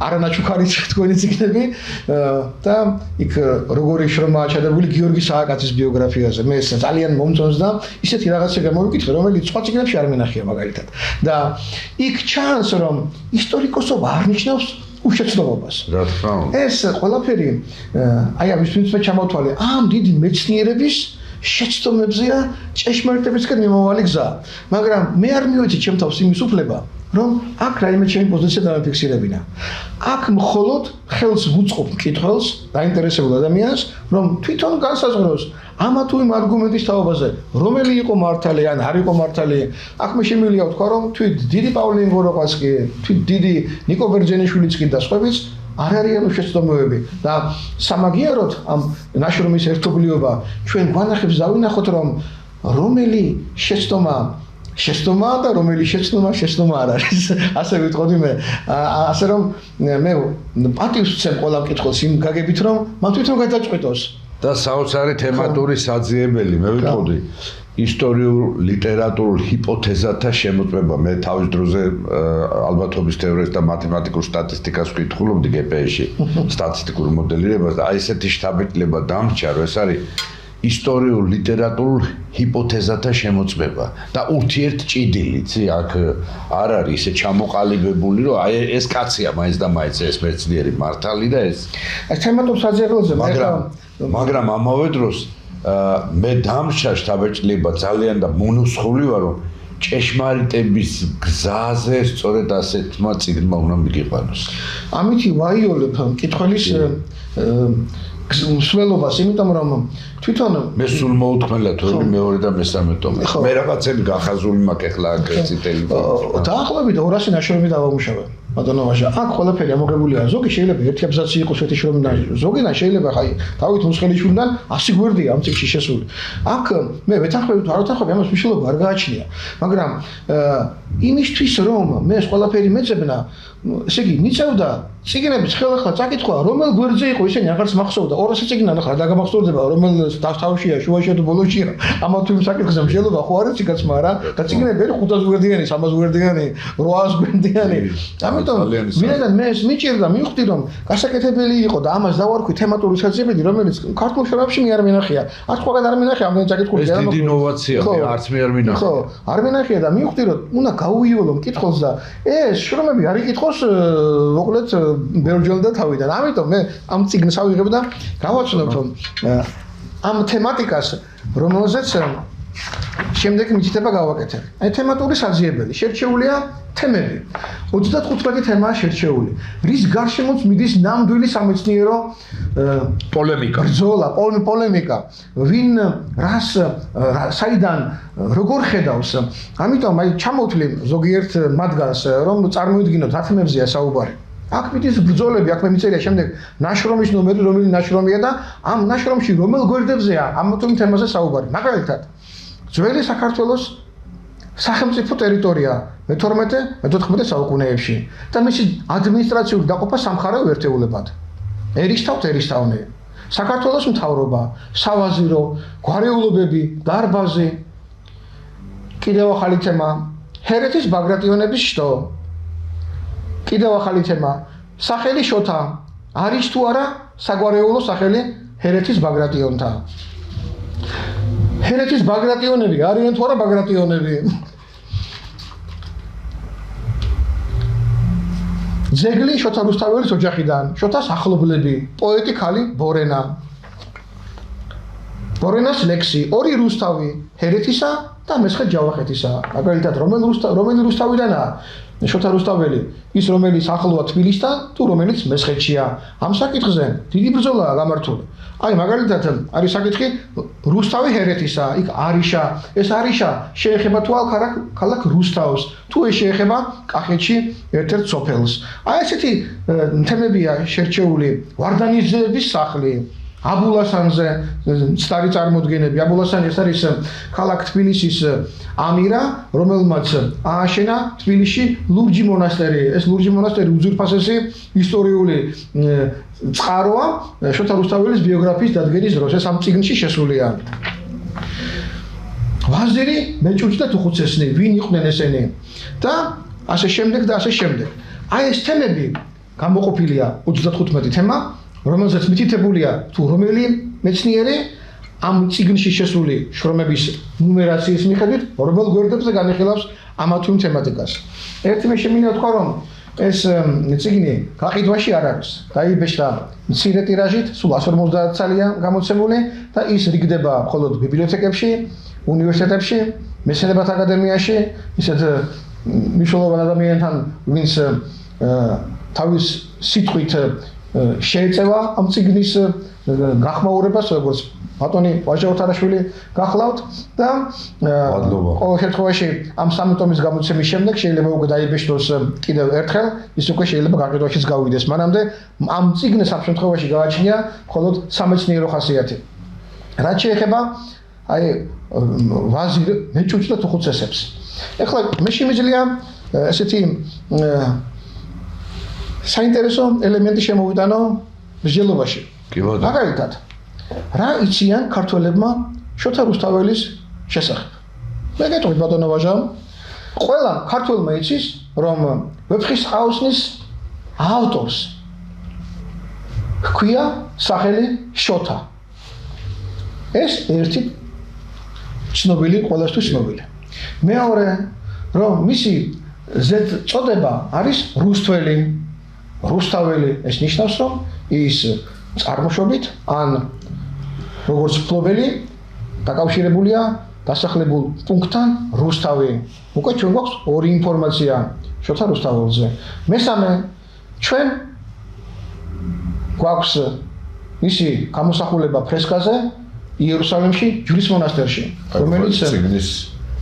Speaker 2: არანაჩუქარი თქვენი წიგნები და იქ როგორი შრომაა ჩადებული გიორგი სააკაძის ბიოგრაფიაზე მე ეს ძალიან მომწონს და ისეთი რაღაცა გამოვიკითხე რომელიც სხვა წიგნებში არ მინახია მაგალითად და იქ ჩანს რომ ისტორიკოსობა არ ნიშნავს უშეცდომობას.
Speaker 1: რა თქმა უნდა.
Speaker 2: ეს ყველაფერი აი ამის პრინციპად ჩამოვთვალე ამ დიდი მეცნიერების შეცდომებზეა ჭეშმარიტებისკენ მიმავალი გზა. მაგრამ მე არ მივეცი ჩემ თავს იმის უფლება, რომ აქ რაიმე ჩემი პოზიცია დავაფიქსირებინა. აქ მხოლოდ ხელს ვუწყობ მკითხველს, დაინტერესებულ ადამიანს, რომ თვითონ განსაზღვროს ამა თუ იმ არგუმენტის თაობაზე, რომელი იყო მართალი ან არ იყო მართალი. აქ მე შემიძლია ვთქვა, რომ თვით დიდი პავლე გოროყვას კი, თვით დიდი ნიკო ბერძენიშვილიც კი და სხვაებიც არ არიან უშეცდომოები და სამაგიეროდ ამ ნაშრომის ერთობლიობა ჩვენ გვანახებს დავინახოთ რომ რომელი შეცდომა შეცდომა და რომელი შეცდომა არ არის. ასე ვიტყოდი მე. ასე რომ მე პატივს ვცემ ყველა მკითხველს იმ გაგებით რომ მან თვითონ გადაწყვიტოს.
Speaker 1: და საოცარი თემატური საძიებელი მე ვიტყოდი ისტორიულ ლიტერატურულ ჰიპოთეზათა შემოწმება. მე თავის დროზე ალბათობის თეორიას და მათემატიკურ სტატისტიკას ვკითხულობდი GPE-ში, სტატისტიკურ მოდელირებას და აი ესეთი შთაბეჭდილება დამრჩა, რომ ეს არის ისტორიულ ლიტერატურულ ჰიპოთეზათა შემოწმება და ურთიერთჭიდილი, ცი აქ არ არის ისე ჩამოყალიბებული, რომ აი ეს კაცია მაინც და მაინც ეს მეცნიერი მართალი და ეს
Speaker 2: თემატურ საძიებელზე
Speaker 1: მაგრამ ამავე დროს მე დამრჩა შთაბეჭდილება ძალიან და მონუსხული ვარ, რომ ჭეშმარიტების გზაზე სწორედ ასეთმა წიგნმა უნდა მიგიყვანოს.
Speaker 2: ამითი ვაიოლებ მკითხველის მსვლელობას, იმიტომ რომ თვითონ
Speaker 1: მე სულ მოუთმელად ვები მეორე და მესამე ტომი. მე რაღაცები გახაზული მაქვს ახლა აქ წითელი.
Speaker 2: დაახლოებით 200 ნაშრომი დავამუშავე. ბატონოვაშა, აქ ყველაფერი ამოღებულია. ზოგი შეიძლება ერთი აბზაცი იყოს ერთი შრომიდან, ზოგიდან შეიძლება ხაი დავით მუსხელიშვილიდან 100 გვერდია ამ წიგნში შესული. აქ მე ვეთანხმები თუ არ ვეთანხმები, ამას მნიშვნელობა არ გააჩნია. მაგრამ იმისთვის რომ მე ეს ყველაფერი მეძებნა, ესე იგი მიწევდა წიგნების ხელახლა წაკითხვა, რომელ გვერდზე იყო ისინი აღარც მახსოვდა. 200 წიგნიდან ახლა რა გამახსოვდება, რომელ თავშია, შუაშია თუ ბოლოშია. ამა თუ იმ საკითხზე მსჯელობა ხო არის ციკაცმა რა? და წიგნები 500 გვერდიანი, 300 გვერდიანი, 800 გვერდიანი. ამიტომ მინდა მე ეს მიჭირდა, მივხვდი რომ გასაკეთებელი იყო და ამას დავარქვი თემატური საძიებელი, რომელიც ქართულ შრომებში მე არ მინახია. არც ყველგან არ მინახია ამდენი საკითხული.
Speaker 1: ეს დიდი ინოვაცია, არც მე არ მინახია.
Speaker 2: ხო, არ მინახია და მივხვდი რომ უნდა გაუიოლო მკითხველს და ეს შრომები არ იკითხოს მოკლედ ბევრჯერ და თავიდან. ამიტომ მე ამ წიგნს ავიღებ და გავაცნობ რომ ამ თემატიკას რომელზეც შემდეგ მითითება გავაკეთებ. აი თემატური საძიებელი შერჩეულია თემები. 35 თემაა შერჩეული. რის გარშემოც მიდის ნამდვილი სამეცნიერო
Speaker 1: პოლემიკა.
Speaker 2: ბრძოლა, პოლემიკა. ვინ რას საიდან როგორ ხედავს. ამიტომ აი ჩამოვთვლი ზოგიერთ მათგანს რომ წარმოიდგინოთ 10 თემებზეა საუბარი. აქ მიდის ბრძოლები, აქ მე მიწერია შემდეგ ნაშრომის ნომერი, რომელი ნაშრომია და ამ ნაშრომში რომელ გვერდებზეა ამ თუ იმ თემაზე საუბარი. მაგალითად, ძველი საქართველოს სახელმწიფო ტერიტორია მე-12-მე-14 საუკუნეებში და მისი ადმინისტრაციული დაყოფა სამხარეო ერთეულებად. ერისთავთი, საქართველოს მთავრობა, სავაზირო, გვარეულობები, დარბაზი. კიდევ ახალი თემა, ჰერეთის ბაგრატიონების შტო. კიდევ ახალი თემა, სახელი შოთა, არის თუ არა საგვარეულო სახელი ჰერეთის ბაგრატიონთა. ჰერეთის ბაგრატიონები არიან თუ არა ბაგრატიონები. ძეგლი შოთა რუსთაველის ოჯახიდან, შოთას ახლობლები, პოეტი ქალი ბორენა. ბორენას ლექსი, ორი რუსთავი, ჰერეთისა და მესხეთ ჯავახეთისა. მაგალითად, რომელი რუსთავიდანაა? შოთა რუსთაველი, ის რომელიც ახლოა თბილისთან თუ რომელიც მესხეთშია. ამ საკითხზე დიდი ბრძოლაა გამართული. აი მაგალითად არის საკითხი რუსთავი ჰერეთისა, იქ არიშა, ეს არიშა შეეხება თუ ქალაქ რუსთავს, თუ ეს შეეხება კახეთში ერთ-ერთ სოფელს. აი ესეთი თემებია შერჩეული, ვარდანიძეების სახლი, აბულასანზე ცდარი წარმოდგენები. აბულასანი ეს არის ქალაქ თბილისის ამირა, რომელმაც ააშენა თბილისში ლურჯი მონასტერი. ეს ლურჯი მონასტერი უძვირფასესი ისტორიული წყაროა შოთა რუსთაველის ბიოგრაფიის დადგენის დროს. ეს ამ წიგნში შესულია. ვაზირი მეჭუჭ და თუხუცესნი, ვინ იყვნენ ესენი და ასე შემდეგ და ასე შემდეგ. აი ეს თემები გამოყოფილია 35 თემა, რომელზეც მითითებულია თუ რომელი მეცნიერი ამ წიგნში შესული შრომების ნუმერაციის მიხედვით რომელ გვერდებზე განიხილავს ამა თუ იმ თემატიკას. ერთი მე შემინდა თქვა რომ ეს წიგნი გაყიდვაში არ არის. დაიბეჭდა მცირე ტირაჟით, სულ 150 ცალია გამოცემული და ის რიგდება მხოლოდ ბიბლიოთეკებში, უნივერსიტეტებში, მეცნიერებათა აკადემიაში, ისეთ მნიშვნელოვან ადამიანთან, ვინც თავის სიტყვით შეეწევა ამ წიგნის გახმაურებას, როგორც ბატონი ვაჟა ოთარაშვილი გახლავთ და ყოველ შემთხვევაში ამ სამი ტომის გამოცემის შემდეგ შეიძლება უკვე დაიბეჭდოს კიდევ ერთხელ, ის უკვე შეიძლება გაყიდვაშიც გავიდეს. მანამდე ამ წიგნს ამ შემთხვევაში გააჩნია მხოლოდ სამეცნიერო ხასიათი. რაც შეეხება აი ვაზირ მეჭუჭ და თუხუცესებს. ეხლა მე შემიძლია ესეთი საინტერესო ელემენტი შემოვიტანო მსჯელობაში. მაგალითად, რა იციან ქართველებმა შოთა რუსთაველის შესახებ? მე გეტყვით ბატონო ვაჟა, ყველა ქართველმა იცის, რომ ვეფხისტყაოსნის ავტორს ჰქვია სახელი შოთა. ეს ერთი ცნობილი, ყველასთვის ცნობილი. მეორე, რომ მისი ზედწოდება არის რუსთველი, რუსთაველი, ეს ნიშნავს, რომ ის წარმოშობით ან როგორც ფლობელი დაკავშირებულია დასახლებულ პუნქტთან რუსთავი. უკვე ჩვენ გვაქვს ორი ინფორმაცია შოთა რუსთაველზე. მესამე, ჩვენ გვაქვს მისი გამოსახულება ფრესკაზე იერუსალიმში, ჯვრის მონასტერში, რომელიც
Speaker 1: ციგნის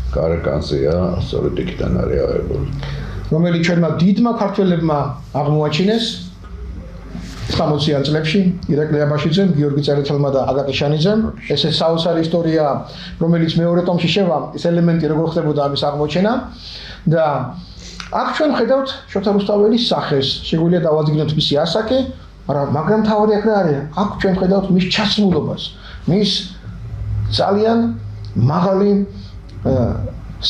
Speaker 1: გარეკანზეა, სწორედ იქიდან არის აღებული.
Speaker 2: რომელიც ჩვენმა დიდმა ქართველებმა აღმოაჩინეს 60-იან წლებში ირაკლი აბაშიძემ, გიორგი წერეთელმა და აკაკი შანიძემ. ესე საოცარი ისტორია, რომელიც მეორე ტომში შევა, ეს ელემენტი როგორ ხდებოდა ამის აღმოჩენა და აქ ჩვენ ხედავთ შოთა რუსთაველის სახეს. შეგვიძლია დავადგინოთ მისი ასაკი, მაგრამ თავი აქ რა არის? აქ ჩვენ ხედავთ მის ჩაცმულობას, მის ძალიან მაღალი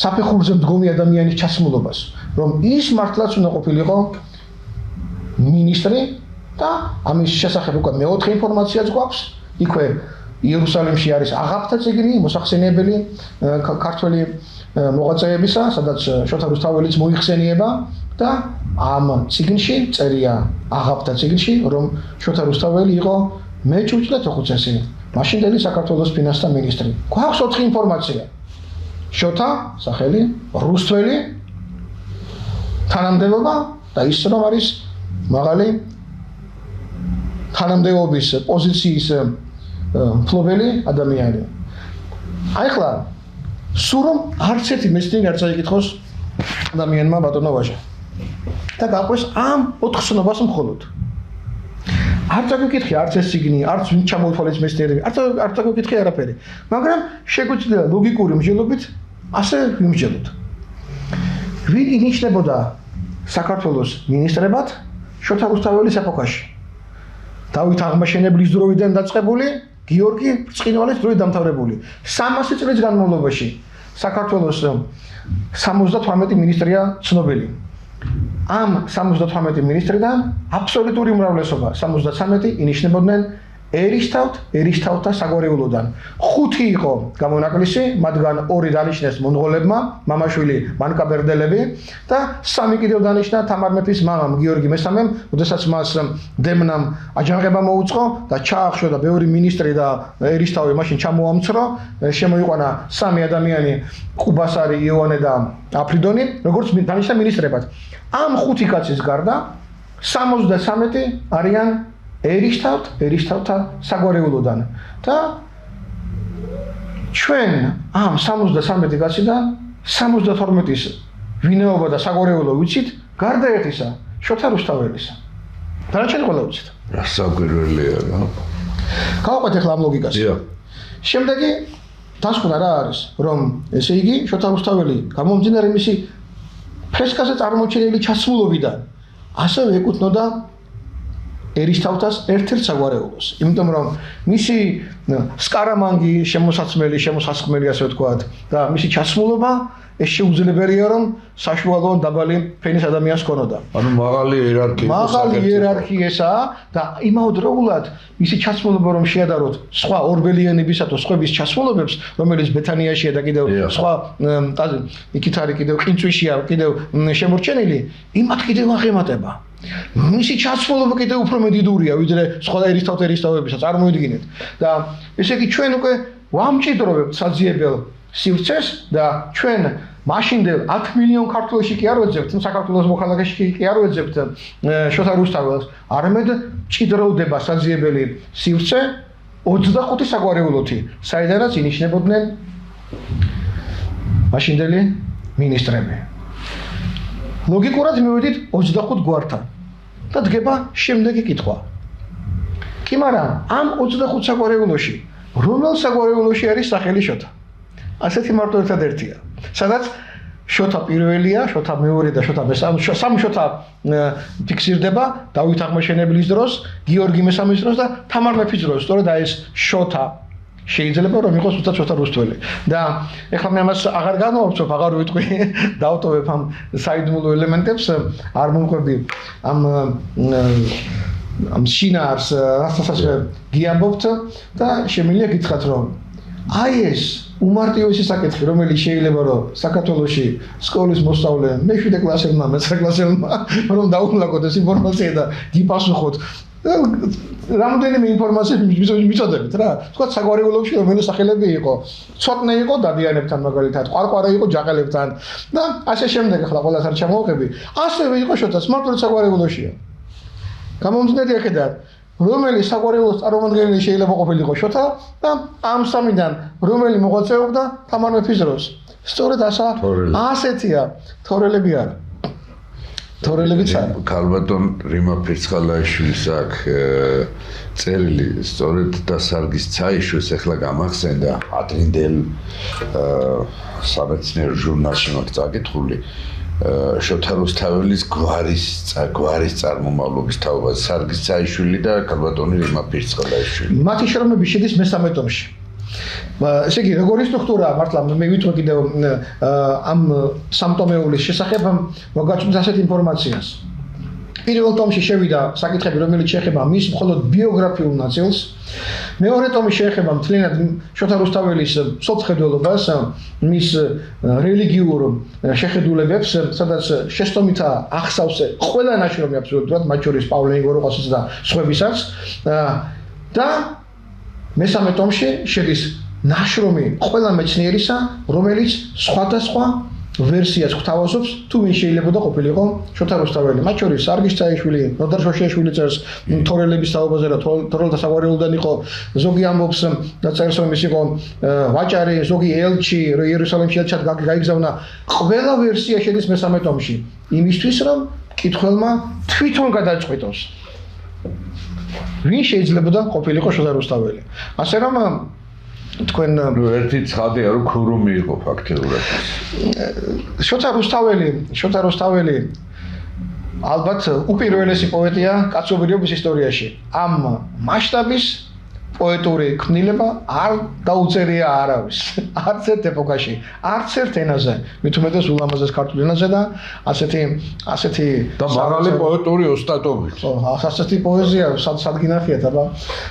Speaker 2: საფეხურზე მდგომი ადამიანის ჩაცმულობას, რომ ის მართლაც უნდა ყოფილიყო მინისტრი და ამის შესახებ უკვე მეოთხე ინფორმაციაც გვაქვს. იქვე იერუსალიმში არის აღაპთა წიგნი, მოსახსენიებელი ქართველი მოღვაწეებისა, სადაც შოთა რუსთაველიც მოიხსენიება და ამ წიგნში წერია აღაპთა წიგნში, რომ შოთა რუსთაველი იყო მეჭუჭლეთ ოხუცესი, მაშინდელი საქართველოს ფინანსთა მინისტრი. გვაქვს 4 ინფორმაცია. შოთა, სახელი, რუსთველი, თანამდებობა და ის რომ არის მაღალი თანამდებობის პოზიციის ფლობელი ადამიანი. ახლა სულ რომ არც ერთი მეცნიერი არ წაიკითხოს ადამიანმა ბატონო ვაჟა და გაყვეს ამ 4 ცნობას მხოლოდ. არ წაგვიკითხე არც ეს ციგნი, არც ვინ ჩამოუთვალეს მეცნიერები, არ წაგვიკითხე არაფერი. მაგრამ შეგვიძლია ლოგიკური მსჯელობით ასე ვიმსჯელოთ. ვინ ინიშნებოდა საქართველოს მინისტრებად შოთა რუსთაველის ეპოქაში? დავით აღმაშენებლის დროიდან დაწყებული, გიორგი ბრწყინვალის დროით დამთავრებული. 300 წლის განმავლობაში საქართველოს 78 მინისტრია ცნობილი. ამ 78 მინისტრიდან აბსოლუტური უმრავლესობა 73 ინიშნებოდნენ ერისთავთა საგვარეულოდან. 5 იყო გამონაკლისი, მათგან 2 დანიშნეს მონღოლებმა, მამაშვილი მანკაბერდელები და 3 კიდევ დანიშნა თამარ მეფის მამამ გიორგი მესამემ, როდესაც მას დემნამ აჯანყება მოუწყო და ჩაახშო და ბევრი მინისტრი და ერისთავი მაშინ ჩამოამცრო, შემოიყვანა 3 ადამიანი, ყუბასარი, იოანე და აფრიდონი, როგორც დანიშნა მინისტრებად. ამ 5 კაცის გარდა 73 არიან ერისთავთა საგვარეულოდან და ჩვენ ამ 73 კაციდან 72-ის ვინაობა და საგვარეულო ვიცით, გარდა ერთისა, შოთა რუსთაველისა. დანარჩენი ყველა ვიცით.
Speaker 1: რა საკვირველია რა.
Speaker 2: გავყვეთ ახლა ამ ლოგიკას. შემდეგი დასკვნა რა არის, რომ ესე იგი შოთა რუსთაველი გამომდინარე მისი ფრესკაზე წარმოჩენილი ჩაცმულობიდან ასევე ეკუთვნოდა ერისთავთას ერთ-ერთ საგვარეულოს. იმიტომ რომ მისი სკარამანგი, შემოსასხმელი ასე ვთქვათ და მისი ჩაცმულობა ეს შეუძლებელია რომ საშუალო დაბალი ფენის ადამიანს ქონოდა.
Speaker 1: ანუ მაღალი
Speaker 2: იერარქიესაა და იმავდროულად მისი ჩაცმულობა რომ შეადაროთ სხვა ორბელიანებისა და სხვების ჩაცმულობებს, რომელიც ბეთანიაშია და კიდევ სხვა იქით არის კიდევ ყინწვიშია კიდევ შემორჩენილი, იმათ კიდევ აღემატება. მისი ჩაცმულობა კიდევ უფრო მედიდურია, ვიდრე სხვა ერისთავებისა, წარმოიდგინეთ. და ესე იგი ჩვენ უკვე ვამჭიდროვებთ საძიებელ სივრცეს და ჩვენ მაშინდელ 10 მილიონ ქართველში კი არ ვეძებთ, საქართველოს მოქალაქეში კი არ ვეძებთ შოთა რუსთაველს, არამედ ჭიდროვდება საძიებელი სივრცე 25 საგვარეულოთი, საიდანაც ინიშნებოდნენ მაშინდელი მინისტრები. ლოგიკურად მივედით 25 გვართან და დგება შემდეგი კითხვა. კი, მაგრამ ამ 25 საგვარეულოში რომელ საგვარეულოში არის სახელი შოთა? ასეთი მარტო ერთადერთია, სადაც შოთა პირველია, შოთა მეორე და შოთა მესამე, სამი შოთა ფიქსირდება დავით აღმაშენებლის დროს, გიორგი მესამის დროს და თამარ მეფის დროს. სწორედ აი ეს შოთა შეიძლება რომ იყოს უცად შოთა რუსთველი. და ეხლა მე ამას აღარ განვავრცობ, აღარ ვიტყვი, დავტოვებ ამ საიდუმლო ელემენტებს, არ მომყვები ამ შინაარს, რასაც გიამბობთ და შემიძლია გითხრათ რომ აი ეს უმარტივესი საკითხი, რომელიც შეიძლება რომ საქართველოში სკოლის მოსწავლე მე-7 კლასელმა, მე-9 კლასელმა რომ დაუმლაგოთ ეს ინფორმაცია და გიპასუხოთ რამდენიმე ინფორმაციას მიწოდებით რა. თქვა საგვარეულოში რომელი სახელები იყო, ცოტნე იყო დადიანებთან მაგალითად, ყვარყვარა იყო ჯაყელებთან და ასე შემდეგ ახლა ყველას არ ჩამოვყები. ასევე იყო შოთაც მარტო საგვარეულოშია. გამომდინარე აქედან რომელი საგვარეულოს წარმომადგენელი შეიძლება ყოფილიყო შოთა და ამ სამიდან რომელი მოღვაწეობდა თამარ მეფის დროს. სწორედ ასეთია, თორელები არა. თორელებიც არა.
Speaker 1: ქალბატონ რიმა ფირცხალაშვილის აქ წერილი სწორედ დასარგის ცაიშვილს ახლა გამახსენდა ადრინდელ სამეცნიერო ჟურნალში მაგ წაკითხული შოთა რუსთაველის გვარის წარმომავლობის თაობაზე სარგის ცაიშვილი და ქალბატონი რიმა ფირცხალაშვილი.
Speaker 2: მათი შრომები შედის მესამე ტომში. ესე იგი, როგორი სტრუქტურაა მართლა მე ვიტყვი კიდევ ამ სამტომეულის შესახებ მოგაჩვენეთ ასეთ ინფორმაციას. პირველ ტომში შევიდა საკითხები, რომელიც შეეხება მის მხოლოდ ბიოგრაფიულ ნაწილს. მეორე ტომი შეეხება მთლიანად შოთა რუსთაველის სოციალურობას, მის რელიგიურ შეხედულებებს, სადაც შეცდომითა ახსავს ყველა ნაშრომი აბსოლუტურად, მათ შორის პავლე ინგოროყასაც და სხვებისაც. და მესამე ტომში შედის ნაშრომი ყველა მეცნიერისა, რომელიც სხვადასხვა ვერსიას გვთავაზობს, თუ ვინ შეიძლება ყოფილიყო შოთა რუსთაველი. მათ შორის სარგის ცაიშვილი, ნოდარ შოშიაშვილი წერს თორელების თაობაზე და თორელთა საგვარეულოდან იყო, ზოგი ამბობს და წერს რომ ის იყო ვაჭარი, ზოგი ელჩი, იერუსალიმში ელჩად გაიგზავნა. ყველა ვერსია შედის მესამე ტომში, იმისთვის რომ მკითხველმა თვითონ გადაწყვიტოს. ვინ შეიძლება ყოფილიყო შოთა რუსთაველი. ასე რომ თქვენ
Speaker 1: ერთი ცხადია რომ ქურუმი იყო ფაქტიურად.
Speaker 2: შოთა რუსთაველი ალბათ უპირველესი პოეტია კაცობრიობის ისტორიაში. ამ მასშტაბის პოეტური ქმნილება არ დაუწერია არავის. არც ერთ ეპოქაში, არც ერთ ენაზე, მით უმეტეს ულამაზეს ქართულ ენაზე და ასეთი
Speaker 1: და მაღალი პოეტური ოსტატობით.
Speaker 2: ასეთი პოეზია სადგინახიათ, აბა.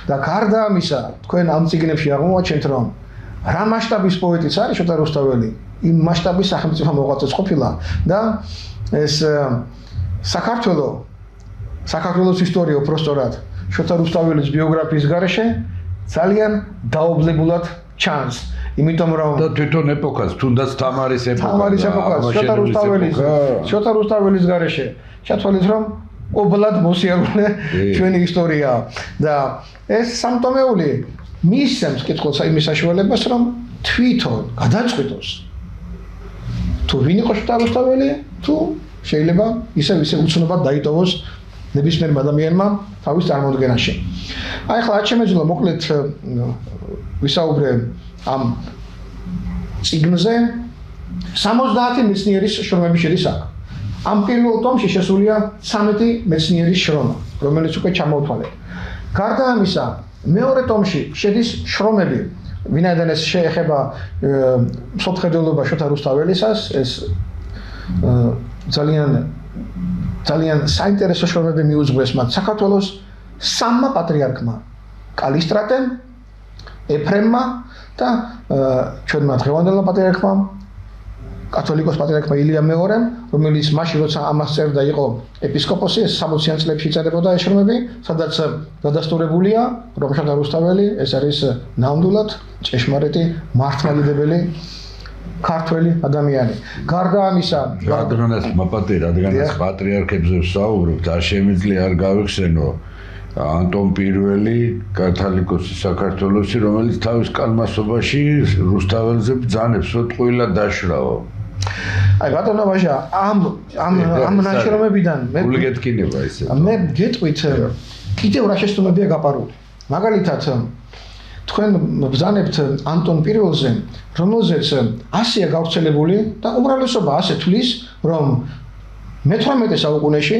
Speaker 2: და გარდა ამისა, თქვენ ამ წიგნებში აღმოაჩენთ, რომ რა მასშტაბის პოეტიც არის შოთა რუსთაველი, იმ მასშტაბის სახელმწიფო მოღვაწეც ყოფილა და ეს საქართველოს ისტორია უბრალოდ შოთა რუსთაველის ბიოგრაფიის გარეშე ძალიან დაობლებულად ჩანს. იმიტომ რომ
Speaker 1: და თვითონ ეპოქას, თუნდაც თამარის ეპოქას,
Speaker 2: შოთა რუსთაველის გარეშე ჩათვალეთ რომ ობლად მოსიარულე ჩვენი ისტორიაა და ეს სამტომეული მისცემს კითხულს იმის საშუალებას რომ თვითონ გადაწყვიტოს თუ ვინ იყო შოთა რუსთაველი, თუ შეიძლება ისე უცნობად დაიტოვოს ნებისმიერმა ადამიანმა თავის წარმოდგენაში. აი ახლა შემეძლო მოკლედ ვისაუბრე ამ წიგნზე 70 მეცნიერის შრომები შედის აქ. ამ პირველ ტომში შესულია 13 მეცნიერის შრომა, რომელიც უკვე ჩამოვთვალეთ. გარდა ამისა, მეორე ტომში შედის შრომები, ვინაიდან ეს შეეხება სოციალურობა შოთა რუსთაველისას, ეს ძალიან საინტერესო შრომები მიუძღვეს მათ საქართველოს სამმა პატრიარქმა, კალისტრატემ, ეფრემმა და ჩვენმა დღევანდელმა პატრიარქმა, კათოლიკოს პატრიარქმა ილიამ მეორემ, რომელიც მაშინ როცა ამას წერდა იყო ეპისკოპოსი, 60-იან წლებში წერდებოდა ეს შრომები, სადაც დადასტურებულია, რომ შოთა რუსთაველი ეს არის ნამდვილად ჭეშმარიტი მართლმადიდებელი ქართველი ადამიანი. გარდა ამისა,
Speaker 1: რადგანაც პატრიარქებზე ვსაუბრობთ, არ შემიძლია არ გავიხსენო ანტონ პირველი კათოლიკოსი საქართველოსი, რომელიც თავის კალმასობაში რუსთაველზე ბრძანებს, რომ ტყუილა დაშრავო.
Speaker 2: აი ბატონო ვაჟა, ამ ნაშრომებიდან
Speaker 1: გული გეთქინება ისე.
Speaker 2: მე გეტყვით კიდევ რა შეცდომებია გაპარული. მაგალითად თქვენ ბრძანებთ ანტონ პირველზე, რომელზეც ასეა გავრცელებული და უმრავლესობა ასე თვლის, რომ მე-18 საუკუნეში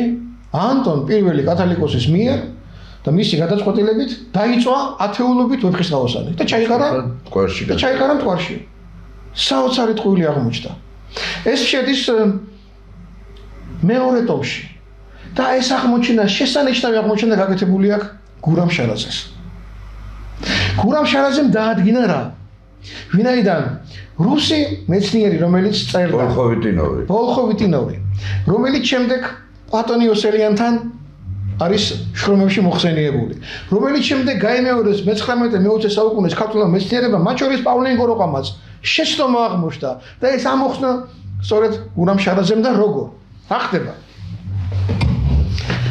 Speaker 2: ანტონ პირველი კათოლიკოსის მიერ და მისი გადაწყვეტილებით დაიწვა ათეულობით ვეფხისტყაოსანი და ჩაიყარა მტკვარში. საოცარი ტყუილი აღმოჩნდა. ეს შედის მეორე ტომში. და ეს აღმოჩენა შესანიშნავი აღმოჩენა გაკეთებული აქვს გურამ შარაძეს. გურამ შარაძემ დაადგინა რა? ვინაიდან რუსი მეცნიერი, რომელიც წერდა ბოლხოვიტინოვი, რომელიც შემდეგ პლატონ იოსელიანთან არის შრომებში მოხსენიებული, რომელიც შემდეგ გაიმეორეს მე-19-20 საუკუნის ქართულმა მეცნიერებმა, მათ შორის პავლე ინგოროყამაც შეცდომა აღმოჩნდა და ეს ამოხსნა სწორედ გურამ შარაძემ და როგორ? რა ხდება?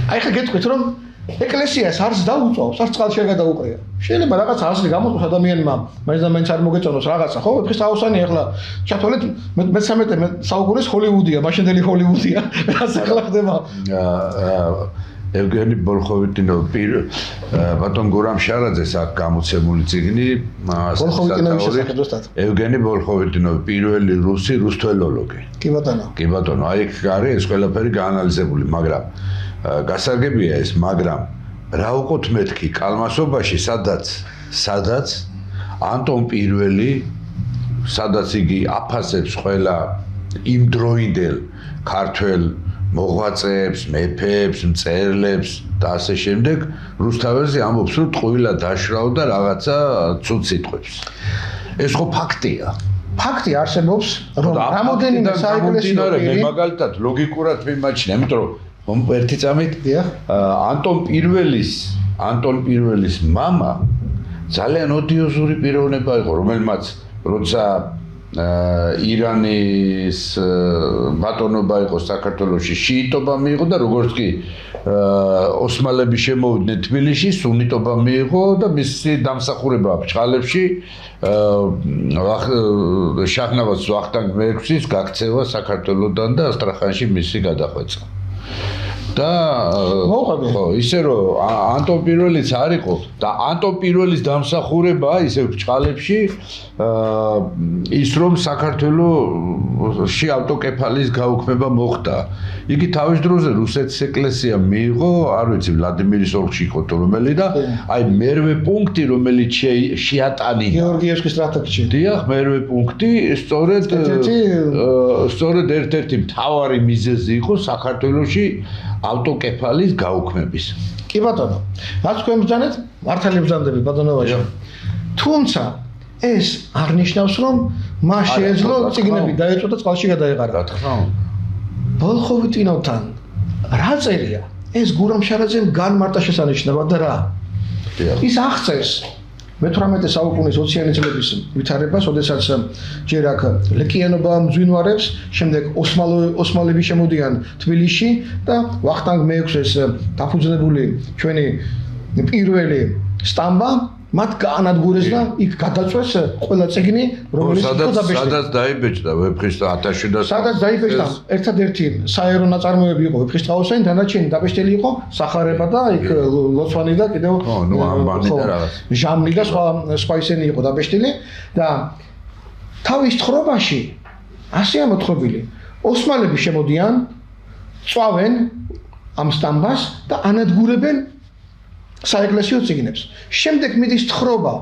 Speaker 2: აი ხა გეტყვით რომ ეკლესიას არც დაუწვავს, არც წყალში არ გადაუყრია. შეიძლება რაღაც აზრი გამოწვოს ადამიანმა, მაინც არ მოგეწონოს რაღაცა, ხო? ვეფხისტყაოსანი ახლა ჩათვალეთ მე-13 საუკუნის ჰოლივუდია, მაშინდელი ჰოლივუდია. რაც ახლა ხდება.
Speaker 1: ევგენი ბოლხოვიტინოვი ბატონ გურამ შარაძეს აქვს გამოცემული წიგნი
Speaker 2: ბოლხოვიტინოვის შესახებ ზუსტად.
Speaker 1: ევგენი ბოლხოვიტინოვი პირველი რუსი რუსთველოლოგი.
Speaker 2: კი ბატონო.
Speaker 1: აი ეგ არის ეს ყველაფერი გაანალიზებული, მაგრამ გასაგებია ეს, მაგრამ რა უყოთ მეთქი კალმასობაში, სადაც ანტონ პირველი, სადაც იგი აფასებს ყველა იმდროინდელ ქართველ მოღვაწეებს, მეფეებს, მწერლებს და ასე შემდეგ, რუსთაველზე ამბობს, რომ ტყუილა დაშრავდა რაღაცა ცუდ სიტყვებს. ეს ხო ფაქტია.
Speaker 2: ფაქტი არსებობს, რომ რამოდენიმე საეკლესიო პირი,
Speaker 1: მე მაგალითად ლოგიკურად ვიმაჩნია, იმიტომ რომ ერთი წამით ანტონ პირველის მამა ძალიან ოდიოზური პიროვნება იყო, რომელმაც როცა ირანის ბატონობა იყო საქართველოში, შიიტობა მიიღო და როგორც კი ოსმალები შემოვიდნენ თბილისში, სუნიტობა მიიღო და მისი დამსახურება ბჭყალებში შაჰნავაზ ვახტანგ მეექვსის გაქცევა საქართველოდან და ასტრახანში მისი გადახვეწა. და ხო, ისე რომ ანტონ პირველიც არ იყო და ანტონ პირველის დამსახურება ისე ბჭყალებში ის რომ საქართველოში ავტოკეფალის გაუქმება მოხდა. იგი თავის დროზე რუსეთის ეკლესიამ მიიღო, არ ვიცი, ვლადიმირის ოლქში იყო თუ რომელი და აი მერვე პუნქტი, რომელიც შეატანინა
Speaker 2: გეორგიევსკის სტრატეგიაში.
Speaker 1: დიახ, მერვე პუნქტი სწორედ ერთ-ერთი მთავარი მიზეზი იყო საქართველოში ავტოკეფალის გაუქმების.
Speaker 2: კი ბატონო, რაც თქვენ ბრძანეთ, მართალი ბრძანდები ბატონო ვაჟო. თუმცა ეს არ ნიშნავს, რომ მას შეეძლო წიგნები დაეწვა და წყალში გადაეყარა.
Speaker 1: რა თქმა უნდა.
Speaker 2: ბოლხოვიტინოვთან რა წერია? ეს გურამ შარაძემ განმარტა შესანიშნავად და რა? ის აღწევს მე-18 საუკუნის 20-იანი წლების ვითარებას, როდესაც ჯერ აქ ლეკიანობა მძვინვარებს, შემდეგ ოსმალები შემოდიან თბილისში და ვახტანგ მეექვსეს დაფუძნებული ჩვენი პირველი სტამბა მათ გაანადგურეს და იქ გადაწვეს ყველა წიგნი, რომელიც იყო დაბეჭდი.
Speaker 1: სადაც დაიბეჭდა ვეფხისტყაოსანი.
Speaker 2: სადაც დაიბეჭდა ერთადერთი საერო ნაწარმოები იყო ვეფხისტყაოსანი, დანარჩენი დაბეჭდილი იყო სახარება და იქ ლოცვანი და კიდევ
Speaker 1: ამბანი და რაღაც.
Speaker 2: ჟამლი და სხვა ისინი იყო დაბეჭდილი და თავის თხრობაში ასეა მოთხრობილი. ოსმალები შემოდიან, წვავენ ამ სტამბას და ანადგურებენ საეკლესიო წიგნებს. შემდეგ მიდის თხრობა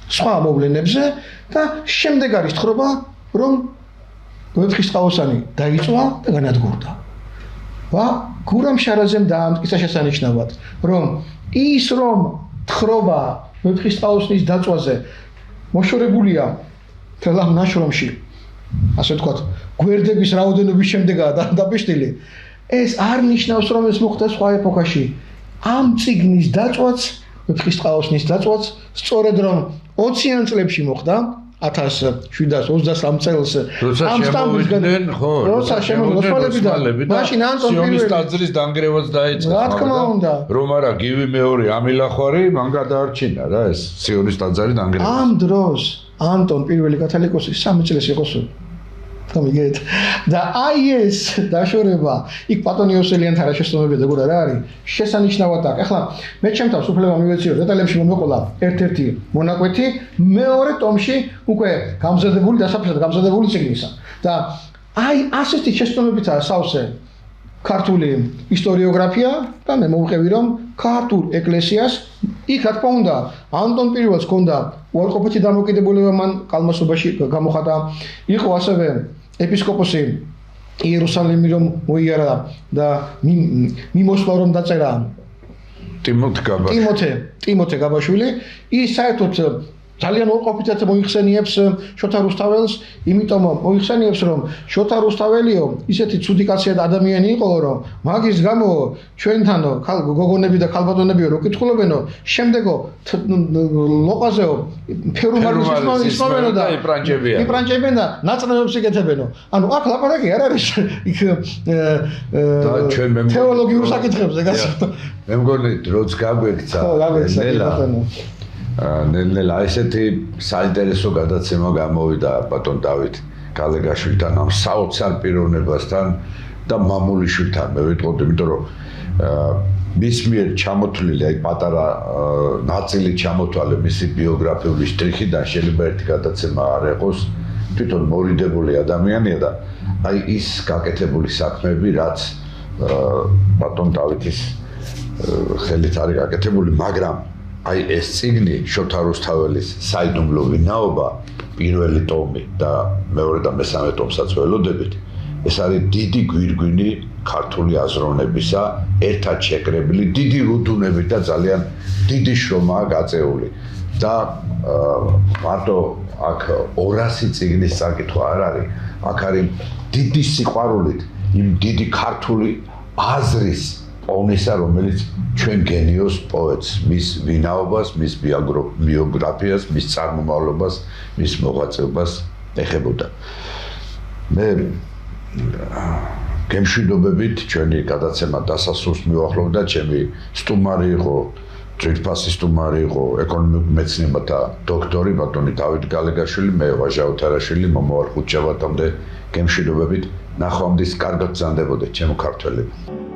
Speaker 2: სხვა მოვლენებზე და შემდეგ არის თხრობა, რომ ვეფხისტყაოსანი დაიწვა და განადგურდა. გურამ შარაძემ დაამტკიცა შესანიშნავად, რომ ის რომ თხრობა ვეფხისტყაოსნის დაწვაზე მოშორებულია თელ ამ ნაშრომში, ასე ვთქვათ, გვერდების რაოდენობის შემდეგაა დაბეჭდილი, ეს არ ნიშნავს, რომ ეს მოხდა სხვა ეპოქაში. ამ წიგნის დაწვაც, ვეფხისტყაოსნის დაწვაც, სწორედ რომ 20-იან წლებში მოხდა, 1723 წელს ამ სტამბისგან როცა შემოგვიყვნენ ოსმალები და მაშინ ანტონ პირველის
Speaker 1: ტაძრის დანგრევაც დაიწყეს.
Speaker 2: რა თქმა უნდა.
Speaker 1: რომ არა გივი მეორე ამილახვარი მან გადაარჩინა რა ეს სიონის ტაძარი დანგრევა.
Speaker 2: ამ დროს ანტონ პირველი კათოლიკოსი 3 წელს იყო სულ. გამიგეთ და აი ეს დაშორება იქ ბატონი ოსელიანთან რა შეცდომები და გურა რა არის შესანიშნავად აქ ახლა მე ჩემთავს უფლება მივეციო დეტალებში მომეყოლა ერთ-ერთი მონაკვეთი მეორე ტომში უკვე გამზადებული დასაფლავად გამზადებული წიგნისა და აი ასეთი შეცდომებითაა სავსე ქართული ისტორიოგრაფია და მე მოვყევი რომ ქართულ ეკლესიას იქ რა თქმა უნდა ანტონ პირველს ჰქონდა უარყოფითი დამოკიდებულება მან კალმასობაში გამოხატა იყო ასევე ეპისკოპოსი იერუსალიმი რომ მოიარა და მიმოსვლა რომ დაწერა ტიმოთე გაბაშვილი ის საერთოდ ძალიან უარყოფითად მოიხსენიებს შოთა რუსთაველს, იმიტომ მოიხსენიებს რომ შოთა რუსთაველიო ისეთი ცუდი კაცი და ადამიანი იყო რომ მაგის გამო ჩვენთან გოგონები და ქალბატონებიო რო კითხულობენო შემდეგო ლოყაზეო ფერუმარის ისმოვენო და იპრანჭებენ და ნაწნავებს იკეთებენო ანუ აქ ლაპარაკი არ არის იქ თეოლოგიურ საკითხებზე გასა
Speaker 1: მე მგონი დროც გაგვექცა ნელ-ნელა ესეთი საინტერესო გადაცემა გამოვიდა ბატონ დავით გალეგაშვილთან ამ საოცარ პიროვნებასთან და მამულიშვილთან მე ვიტყოდი იმიტომ რომ მის მიერ ჩამოთვლილი აი პატარა ნაწილი ჩამოთვალე მისი ბიოგრაფიული შტრიხიდან შეიძლება ერთი გადაცემა არ ეყოს თვითონ მორიდებული ადამიანია და აი ის გაკეთებული საქმეები რაც ბატონ დავითის ხელით არის გაკეთებული მაგრამ აი ეს წიგნი შოთა რუსთაველის საიდუმლო ვინაობა პირველი ტომი და მეორე და მესამე ტომსაც ველოდებით ეს არის დიდი გვირგვინი ქართული აზროვნებისა ერთად შეკრებილი დიდი რუდუნებით და ძალიან დიდი შრომაა გაწეული და მარტო აქ 200 წიგნის წაკითხვა არ არის აქ არის დიდი სიყვარულით იმ დიდი ქართული აზრის პოვნისა, რომელიც ჩვენ გენიოს პოეტს, მის ვინაობას, მის ბიოგრაფიას, მის წარმომავლობას, მის მოღვაწეობას ეხებოდა. მე გემშვიდობებით ჩვენი გადაცემა დასასრულს მივახლოვდა, ჩემი სტუმარი იყო, ძვირფასი სტუმარი იყო ეკონომიკურ მეცნიერებათა დოქტორი ბატონი დავით გალეგაშვილი, მე ვაჟა უთარაშვილი, მომავალ ხუთშაბათამდე გემშვიდობებით, ნახვამდის კარგად გრძანდებოდეთ, ჩემო ქართველებო.